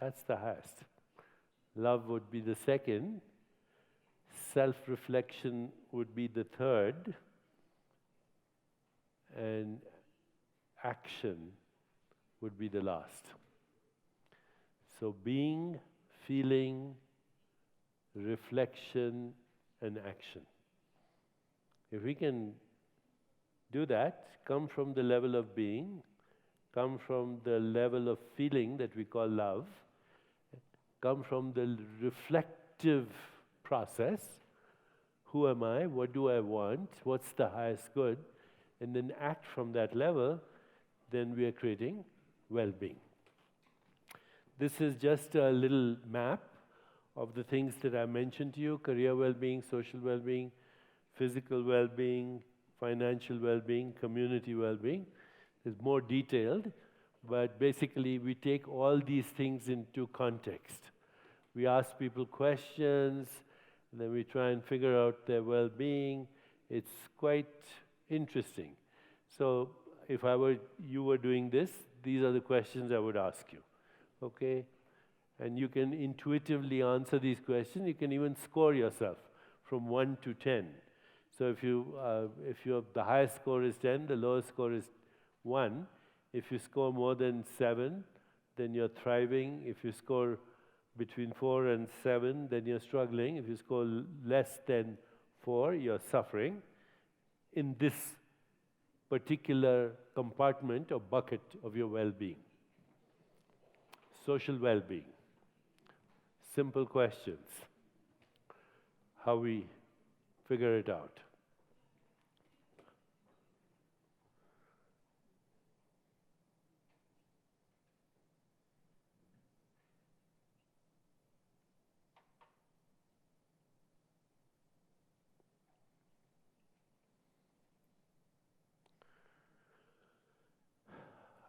Speaker 1: That's the highest. Love would be the second. Self-reflection would be the third. And action would be the last. So being, feeling, reflection, and action. If we can do that, come from the level of being, come from the level of feeling that we call love, come from the reflective process, who am I, what do I want, what's the highest good, and then act from that level, then we are creating well-being. This is just a little map of the things that I mentioned to you: career well-being, social well-being, physical well-being, financial well-being, community well-being. It's more detailed, but basically we take all these things into context. We ask people questions, and then we try and figure out their well-being. It's quite interesting. So if you were doing this, these are the questions I would ask you. Okay? And you can intuitively answer these questions. You can even score yourself from 1 to 10. So if the highest score is 10, the lowest score is 1. If you score more than 7, then you're thriving. If you score between 4 and 7, then you're struggling. If you score less than 4, you're suffering. In this particular compartment or bucket of your well-being. Social well-being. Simple questions. How we figure it out.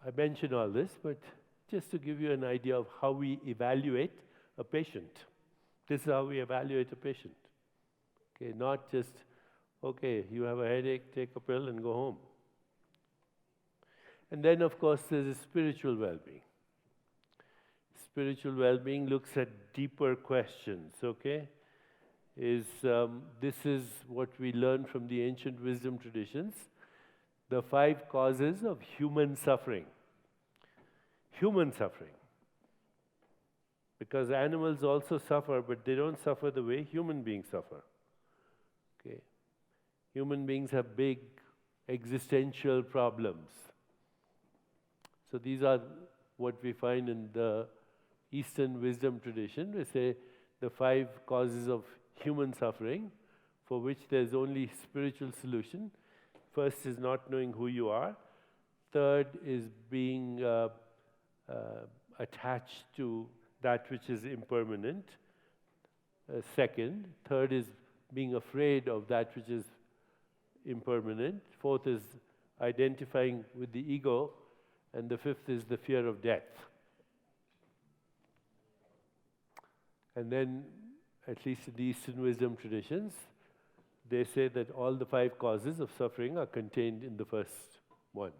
Speaker 1: I mention all this, but just to give you an idea of how we evaluate a patient. This is how we evaluate a patient. Okay, not just, okay, you have a headache, take a pill and go home. And then, of course, there's spiritual well-being. Spiritual well-being looks at deeper questions, okay? This is what we learn from the ancient wisdom traditions. The 5 causes of human suffering. human suffering. Because animals also suffer, but they don't suffer the way human beings suffer. Okay? Human beings have big existential problems. So these are what we find in the Eastern wisdom tradition. We say the 5 causes of human suffering, for which there's only spiritual solution. First is not knowing who you are. Third is being attached to that which is impermanent. Second. Third is being afraid of that which is impermanent. Fourth is identifying with the ego. And the fifth is the fear of death. And then, at least in the Eastern wisdom traditions, they say that all the 5 causes of suffering are contained in the first one.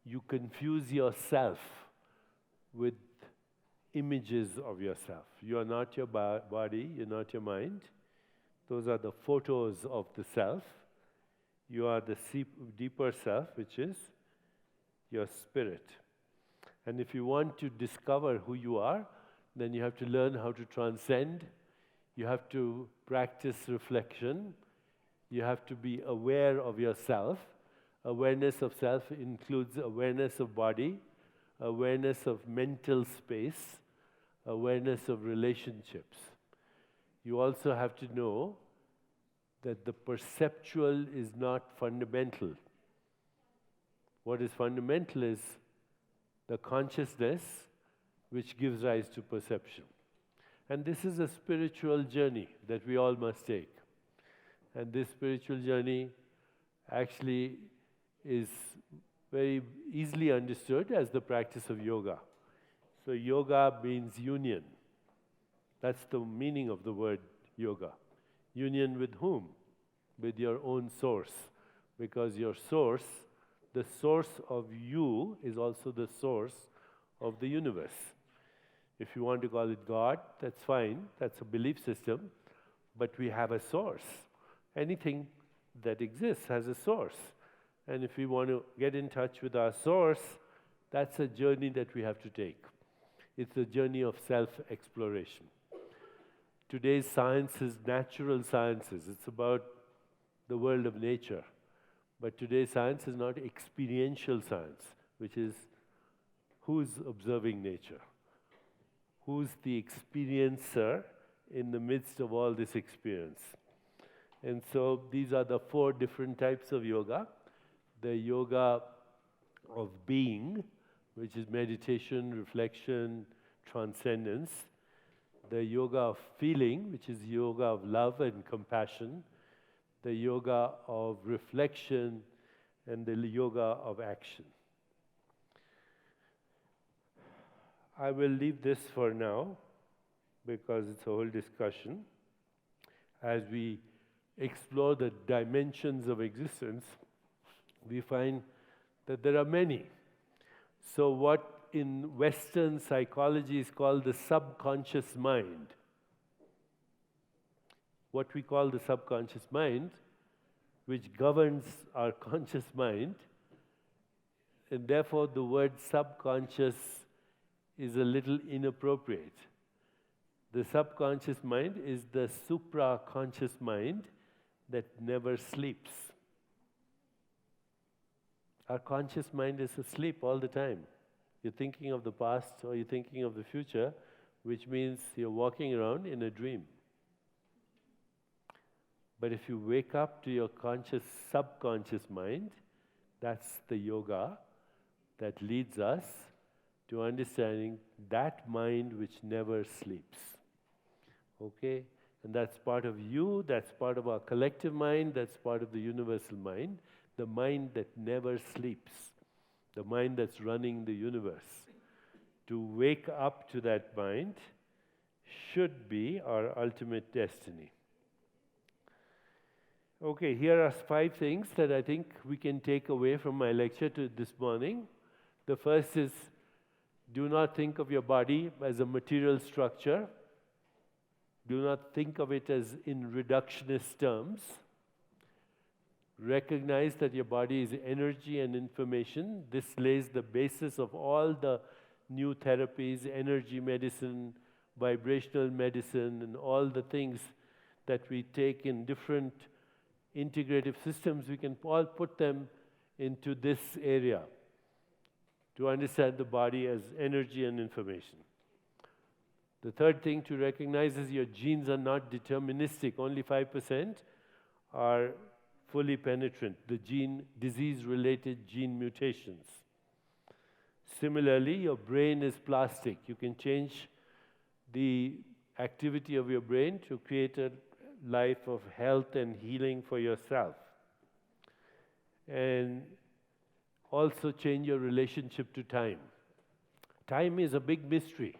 Speaker 1: You confuse yourself with images of yourself. You are not your body, you're not your mind. Those are the photos of the self. You are the deeper self, which is your spirit. And if you want to discover who you are, then you have to learn how to transcend. You have to practice reflection. You have to be aware of yourself. Awareness of self includes awareness of body, awareness of mental space, awareness of relationships. You also have to know that the perceptual is not fundamental. What is fundamental is the consciousness which gives rise to perception. And this is a spiritual journey that we all must take. And this spiritual journey actually is very easily understood as the practice of yoga. So yoga means union. That's the meaning of the word yoga. Union with whom? With your own source. Because your source, the source of you, is also the source of the universe. If you want to call it God, that's fine. That's a belief system. But we have a source. Anything that exists has a source. And if we want to get in touch with our source, that's a journey that we have to take. It's a journey of self-exploration. Today's science is natural sciences. It's about the world of nature. But today's science is not experiential science, which is who's observing nature? Who's the experiencer in the midst of all this experience? And so these are the 4 different types of yoga. The yoga of being, which is meditation, reflection, transcendence. The yoga of feeling, which is yoga of love and compassion. The yoga of reflection, and the yoga of action. I will leave this for now, because it's a whole discussion. As we explore the dimensions of existence, we find that there are many. So what in Western psychology is called the subconscious mind, what we call the subconscious mind, which governs our conscious mind, and therefore the word subconscious is a little inappropriate. The subconscious mind is the supraconscious mind that never sleeps. Our conscious mind is asleep all the time. You're thinking of the past or you're thinking of the future, which means you're walking around in a dream. But if you wake up to your conscious, subconscious mind, that's the yoga that leads us to understanding that mind which never sleeps. Okay? And that's part of you, that's part of our collective mind, that's part of the universal mind, the mind that never sleeps, the mind that's running the universe. To wake up to that mind should be our ultimate destiny. Okay, here are 5 things that I think we can take away from my lecture this morning. The first is, do not think of your body as a material structure. Do not think of it as in reductionist terms. Recognize that your body is energy and information. This lays the basis of all the new therapies, energy medicine, vibrational medicine, and all the things that we take in different integrative systems, we can all put them into this area to understand the body as energy and information. The third thing to recognize is your genes are not deterministic. Only 5% are fully penetrant, the disease-related gene mutations. Similarly, your brain is plastic. You can change the activity of your brain to create a life of health and healing for yourself. And also change your relationship to time. Time is a big mystery.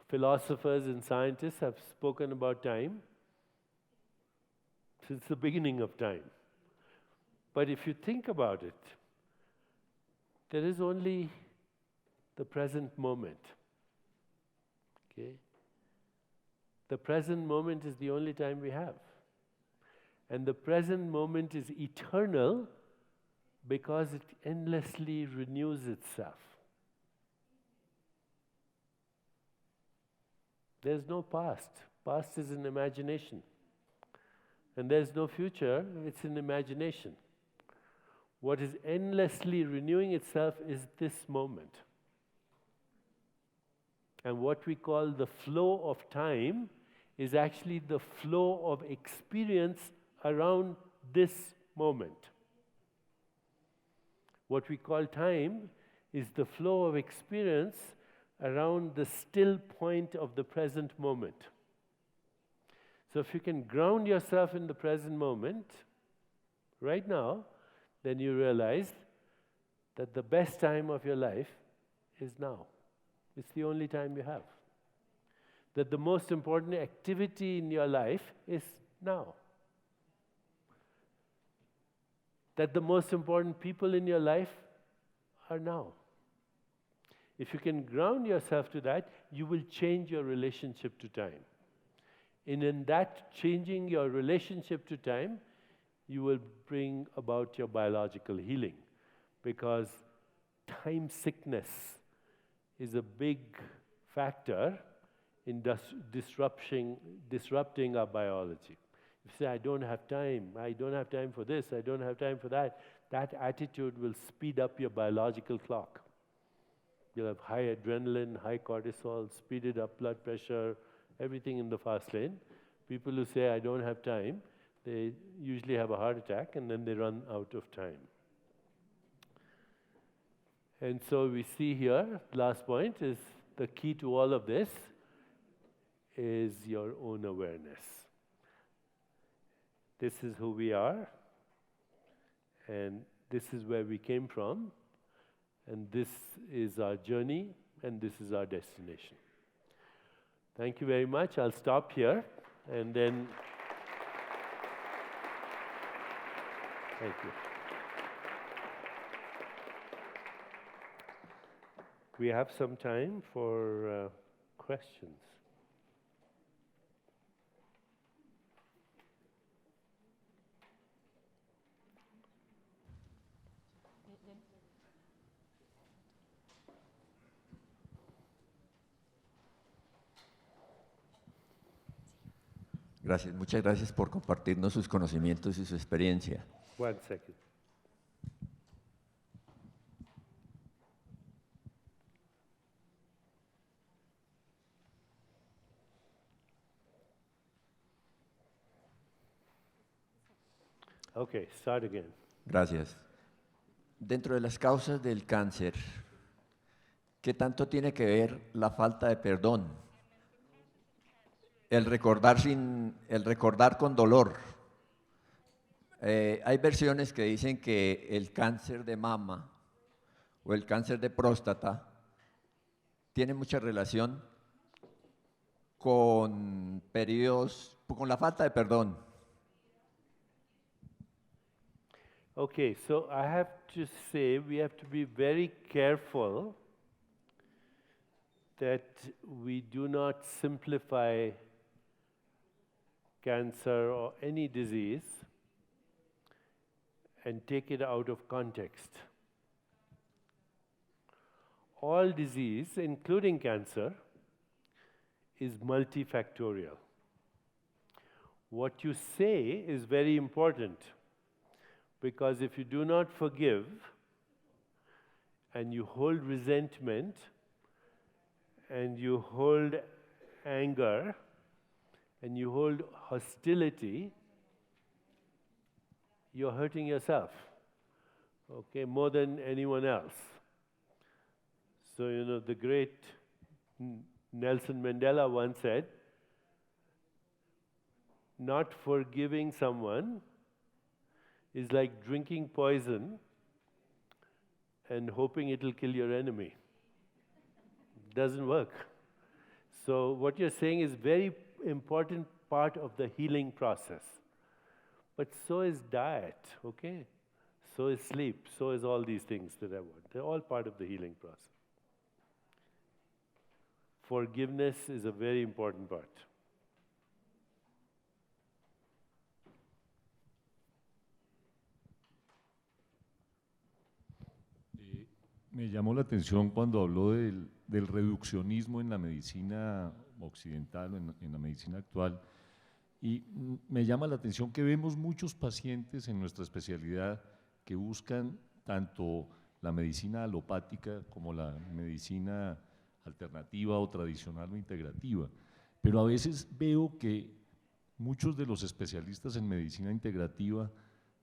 Speaker 1: Philosophers and scientists have spoken about time since the beginning of time. But if you think about it, there is only the present moment. Okay? The present moment is the only time we have. And the present moment is eternal because it endlessly renews itself. There's no past. Past is an imagination. And there's no future, it's an imagination. What is endlessly renewing itself is this moment. And what we call the flow of time is actually the flow of experience around this moment. What we call time is the flow of experience around the still point of the present moment. So if you can ground yourself in the present moment, right now, then you realize that the best time of your life is now. It's the only time you have. That the most important activity in your life is now. That the most important people in your life are now. If you can ground yourself to that, you will change your relationship to time. And in that changing your relationship to time, you will bring about your biological healing. Because time sickness is a big factor in disrupting our biology. If you say, I don't have time for this, I don't have time for that, that attitude will speed up your biological clock. You'll have high adrenaline, high cortisol, speeded up blood pressure, everything in the fast lane. People who say, I don't have time, they usually have a heart attack and then they run out of time. And so we see here, last point is the key to all of this is your own awareness. This is who we are, and this is where we came from, and this is our journey, and this is our destination. Thank you very much. I'll stop here, and then thank you. We have some time for questions.
Speaker 2: Gracias, muchas gracias por compartirnos sus conocimientos y su experiencia.
Speaker 1: One second. Okay, start again.
Speaker 2: Gracias. Dentro de las causas del cáncer, ¿qué tanto tiene que ver la falta de perdón? El recordar con dolor. Hay versiones que dicen que el cáncer de mama o el cáncer de próstata tiene mucha relación con periodos, con la falta de perdón.
Speaker 1: Okay, so I have to say we have to be very careful that we do not simplify cancer or any disease and take it out of context. all disease, including cancer, is multifactorial. What you say is very important, because if you do not forgive and you hold resentment and you hold anger and you hold hostility, you're hurting yourself, okay, more than anyone else. So, the great Nelson Mandela once said, not forgiving someone is like drinking poison and hoping it'll kill your enemy. It doesn't work. So what you're saying is very important part of the healing process. But so is diet, okay? So is sleep, so is all these things that I want. They're all part of the healing process. Forgiveness is a very important part.
Speaker 3: Me llamó la atención cuando habló del reduccionismo en la medicina occidental, en la medicina actual, y me llama la atención que vemos muchos pacientes en nuestra especialidad que buscan tanto la medicina alopática como la medicina alternativa o tradicional o integrativa, pero a veces veo que muchos de los especialistas en medicina integrativa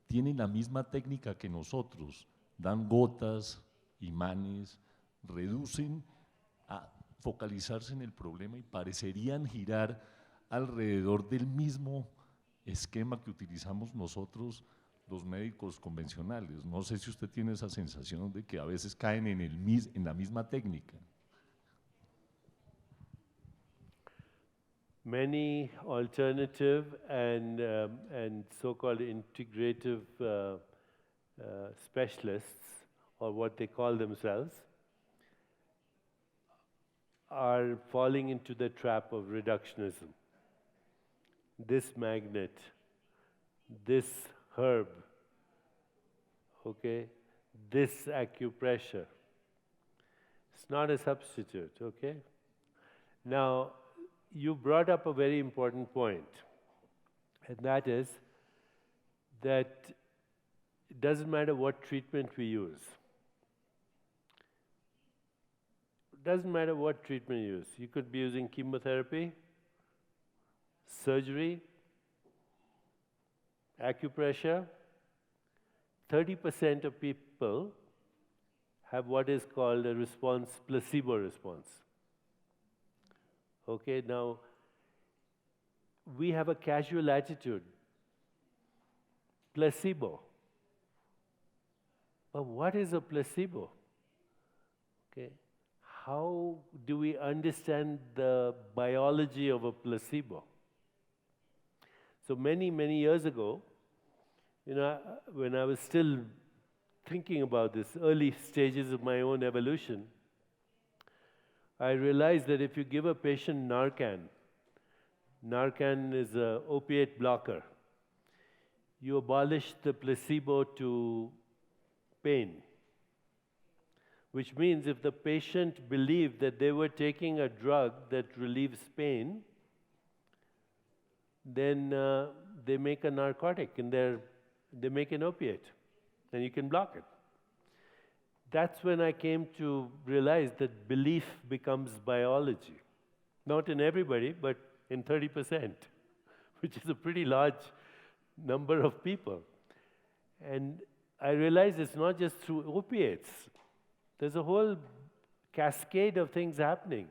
Speaker 3: tienen la misma técnica que nosotros, dan gotas, imanes, reducen a focalizarse en el problema y parecerían girar alrededor del mismo esquema que utilizamos nosotros los médicos convencionales. No sé si usted tiene esa sensación de que a veces caen en la misma técnica.
Speaker 1: Many alternative and so-called integrative specialists, or what they call themselves, are falling into the trap of reductionism. This magnet, this herb, okay, this acupressure. It's not a substitute, okay? Now, you brought up a very important point, and that is that it doesn't matter what treatment we use. It doesn't matter what treatment you use. You could be using chemotherapy, surgery, acupressure. 30% of people have what is called a response, placebo response. Okay, now, we have a casual attitude, placebo. But what is a placebo? Okay, how do we understand the biology of a placebo? So many, many years ago, when I was still thinking about this, early stages of my own evolution, I realized that if you give a patient Narcan is an opiate blocker, you abolish the placebo to pain, which means if the patient believed that they were taking a drug that relieves pain, then they make a narcotic and they make an opiate, and you can block it. That's when I came to realize that belief becomes biology. Not in everybody, but in 30%, which is a pretty large number of people. And I realized it's not just through opiates. There's a whole cascade of things happening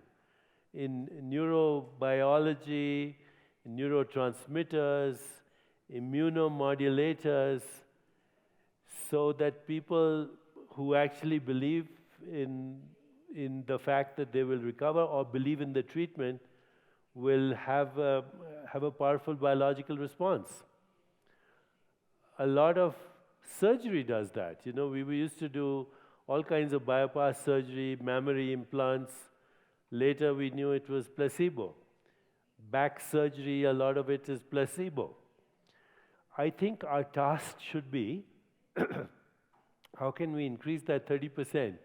Speaker 1: in neurobiology, in neurotransmitters, immunomodulators, so that people who actually believe in the fact that they will recover or believe in the treatment will have a powerful biological response. A lot of surgery does that. We used to do all kinds of bypass surgery, mammary implants. Later we knew it was placebo. Back surgery, a lot of it is placebo. I think our task should be how can we increase that 30%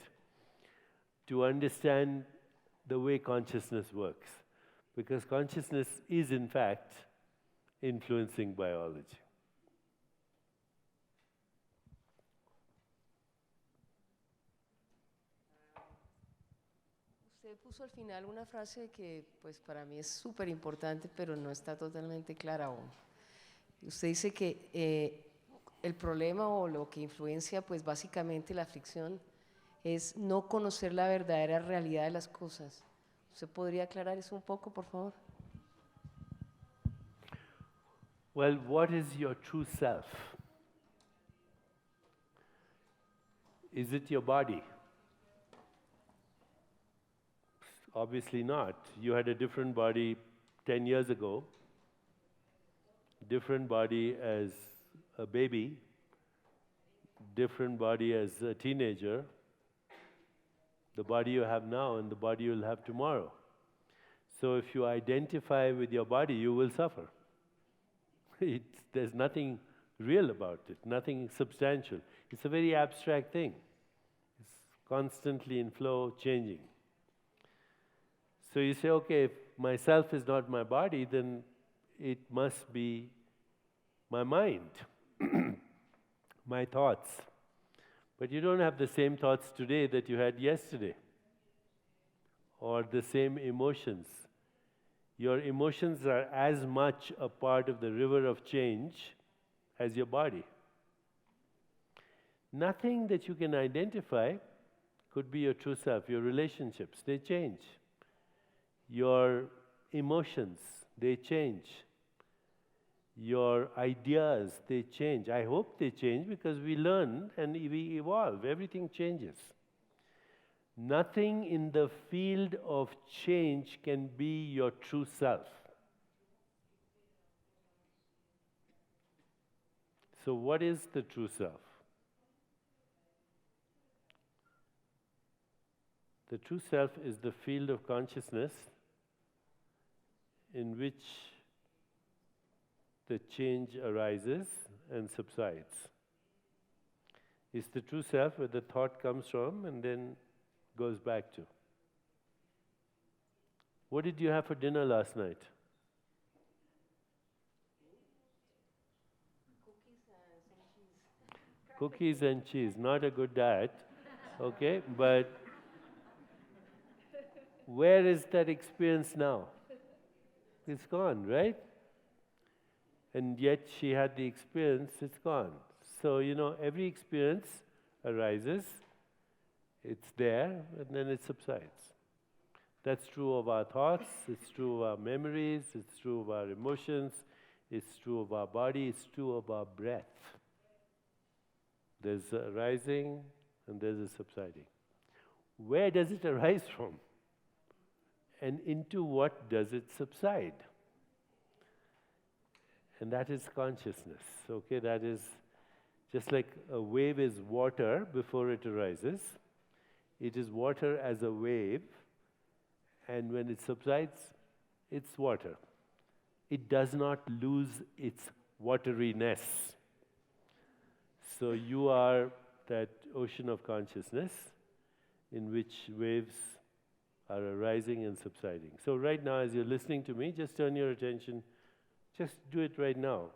Speaker 1: to understand the way consciousness works, because consciousness is in fact influencing biology.
Speaker 4: Usted puso al final una frase que pues para mí es súper importante, pero no está totalmente clara aún. Usted dice que el problema o lo que influencia pues básicamente la aflicción es no conocer la verdadera realidad de las cosas. ¿Usted podría aclarar eso un poco, por favor?
Speaker 1: Well, what is your true self? Is it your body? Obviously not. You had a different body 10 years ago, different body as a baby, different body as a teenager, the body you have now and the body you'll have tomorrow. So if you identify with your body, you will suffer. There's nothing real about it, nothing substantial. It's a very abstract thing. It's constantly in flow, changing. So you say, okay, if myself is not my body, then it must be my mind, my thoughts. But you don't have the same thoughts today that you had yesterday, or the same emotions. Your emotions are as much a part of the river of change as your body. Nothing that you can identify could be your true self. Your relationships, they change. Your emotions, they change. Your ideas, they change. I hope they change because we learn and we evolve. Everything changes. Nothing in the field of change can be your true self. So what is the true self? The true self is the field of consciousness in which the change arises and subsides. It's the true self where the thought comes from and then goes back to. What did you have for dinner last night? Cookies and cheese. Not a good diet, okay? But where is that experience now? It's gone, right? And yet she had the experience, it's gone. So, you know, every experience arises, it's there, and then it subsides. That's true of our thoughts, it's true of our memories, it's true of our emotions, it's true of our body, it's true of our breath. There's a rising and there's a subsiding. Where does it arise from? And into what does it subside? And that is consciousness, okay? That is just like a wave is water before it arises. It is water as a wave, and when it subsides, it's water. It does not lose its wateriness. So you are that ocean of consciousness in which waves are arising and subsiding. So right now, as you're listening to me, just turn your attention, just do it right now.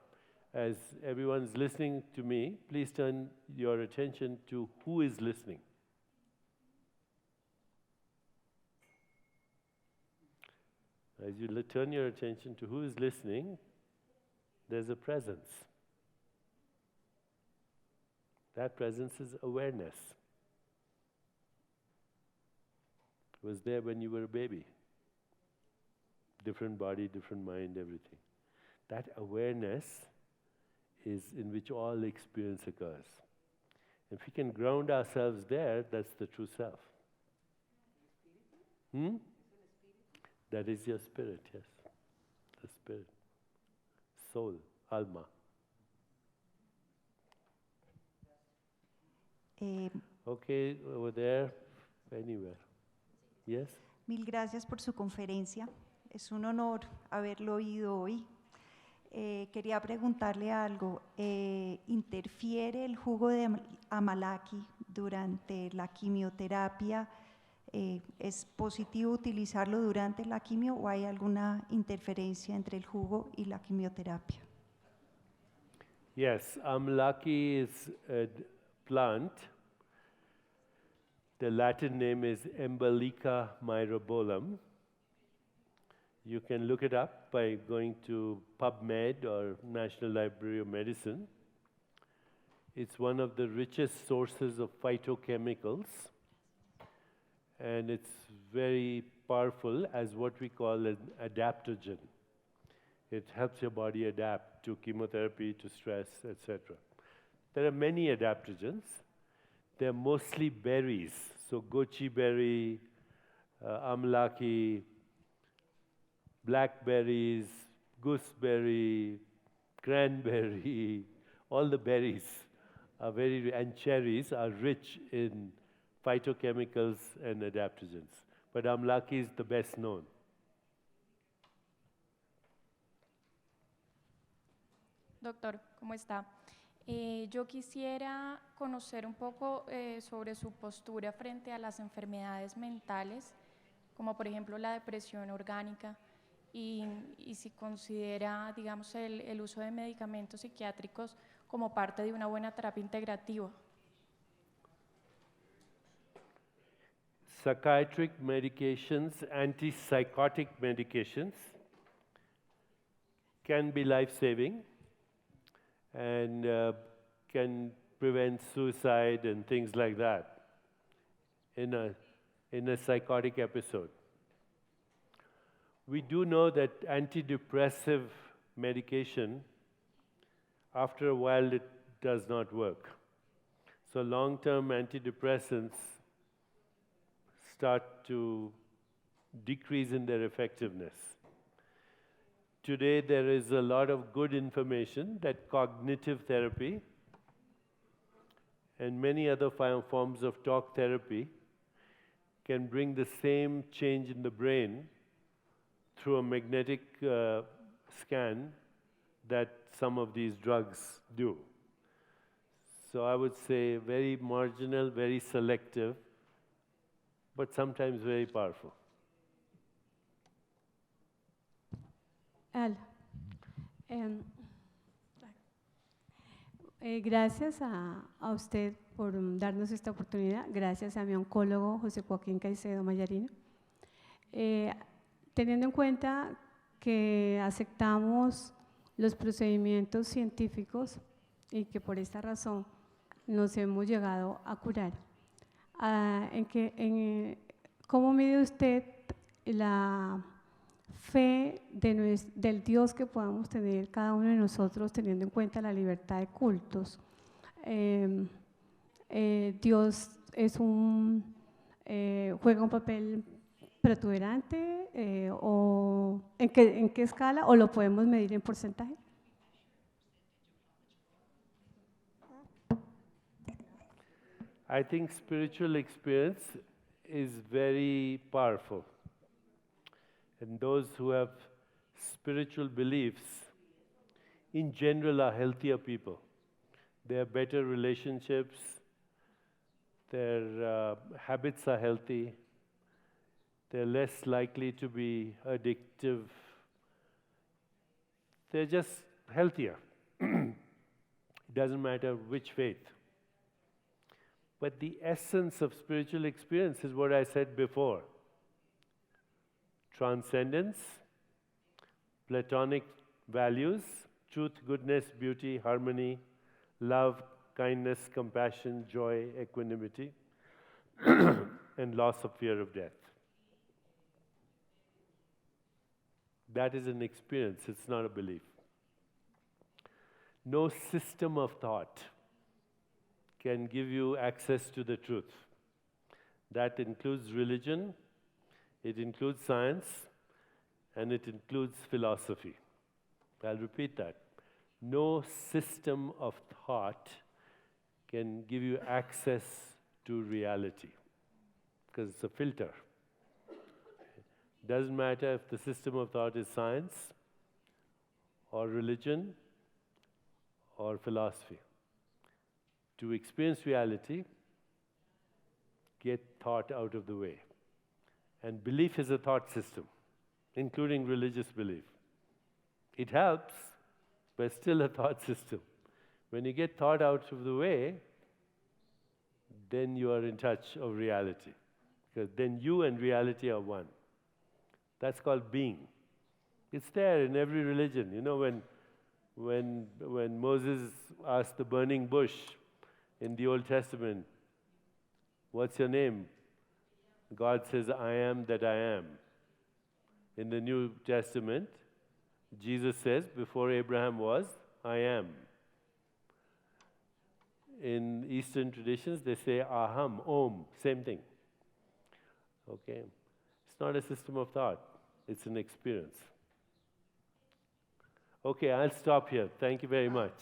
Speaker 1: As everyone's listening to me, please turn your attention to who is listening. As you turn your attention to who is listening, there's a presence. That presence is awareness. It was there when you were a baby. Different body, different mind, everything. That awareness is in which all experience occurs. If we can ground ourselves there, that's the true self. That is your spirit, yes. The spirit. Soul, alma. Okay, over there, anywhere. Yes?
Speaker 5: Mil gracias por su conferencia. Es un honor haberlo oído hoy. Quería preguntarle algo. ¿Interfiere el jugo de amalaki durante la quimioterapia ¿Es positivo utilizarlo durante la quimio o hay alguna interferencia entre el jugo y la quimioterapia?
Speaker 1: Yes, amlaki is a plant. The Latin name is Embolica myrobolum. You can look it up by going to PubMed or National Library of Medicine. It's one of the richest sources of phytochemicals, and it's very powerful as what we call an adaptogen. It helps your body adapt to chemotherapy, to stress, etc. There are many adaptogens. They're mostly berries, so goji berry, amlaki, blackberries, gooseberry, cranberry, all the berries are and cherries are rich in phytochemicals and adaptogens. But amlaki is the best known.
Speaker 6: Doctor, ¿cómo está? Yo quisiera conocer un poco sobre su postura frente a las enfermedades mentales, como por ejemplo la depresión orgánica, y si considera, digamos, el uso de medicamentos psiquiátricos como parte de una buena terapia integrativa.
Speaker 1: Psychiatric medications, antipsychotic medications can be life-saving and can prevent suicide and things like that in a psychotic episode. We do know that antidepressive medication, after a while, it does not work. So long-term antidepressants start to decrease in their effectiveness. Today, there is a lot of good information that cognitive therapy and many other forms of talk therapy can bring the same change in the brain through a magnetic scan that some of these drugs do. So I would say very marginal, very selective, but sometimes very powerful.
Speaker 7: Al, gracias a usted por darnos esta oportunidad, gracias a mi oncólogo José Joaquín Caicedo Mayarino. Teniendo en cuenta que aceptamos los procedimientos científicos y que por esta razón nos hemos llegado a curar, ¿cómo mide usted la fe del Dios que podamos tener cada uno de nosotros, teniendo en cuenta la libertad de cultos? Dios juega un papel protuberante, o ¿en qué escala, o lo podemos medir en porcentaje?
Speaker 1: I think spiritual experience is very powerful. And those who have spiritual beliefs, in general, are healthier people. They have better relationships, their habits are healthy, they're less likely to be addictive, they're just healthier. It doesn't matter which faith. But the essence of spiritual experience is what I said before. Transcendence, Platonic values, truth, goodness, beauty, harmony, love, kindness, compassion, joy, equanimity, and loss of fear of death. That is an experience, it's not a belief. No system of thought can give you access to the truth. That includes religion, it includes science, and it includes philosophy. I'll repeat that. No system of thought can give you access to reality, because it's a filter. It doesn't matter if the system of thought is science, or religion, or philosophy. To experience reality, get thought out of the way. And belief is a thought system, including religious belief. It helps, but it's still a thought system. When you get thought out of the way, then you are in touch of reality. Because then you and reality are one. That's called being. It's there in every religion. You know, when Moses asked the burning bush in the Old Testament, "What's your name?" God says, "I am that I am." In the New Testament, Jesus says, "Before Abraham was, I am." In Eastern traditions, they say aham, om, same thing. Okay? It's not a system of thought, it's an experience. Okay, I'll stop here. Thank you very much.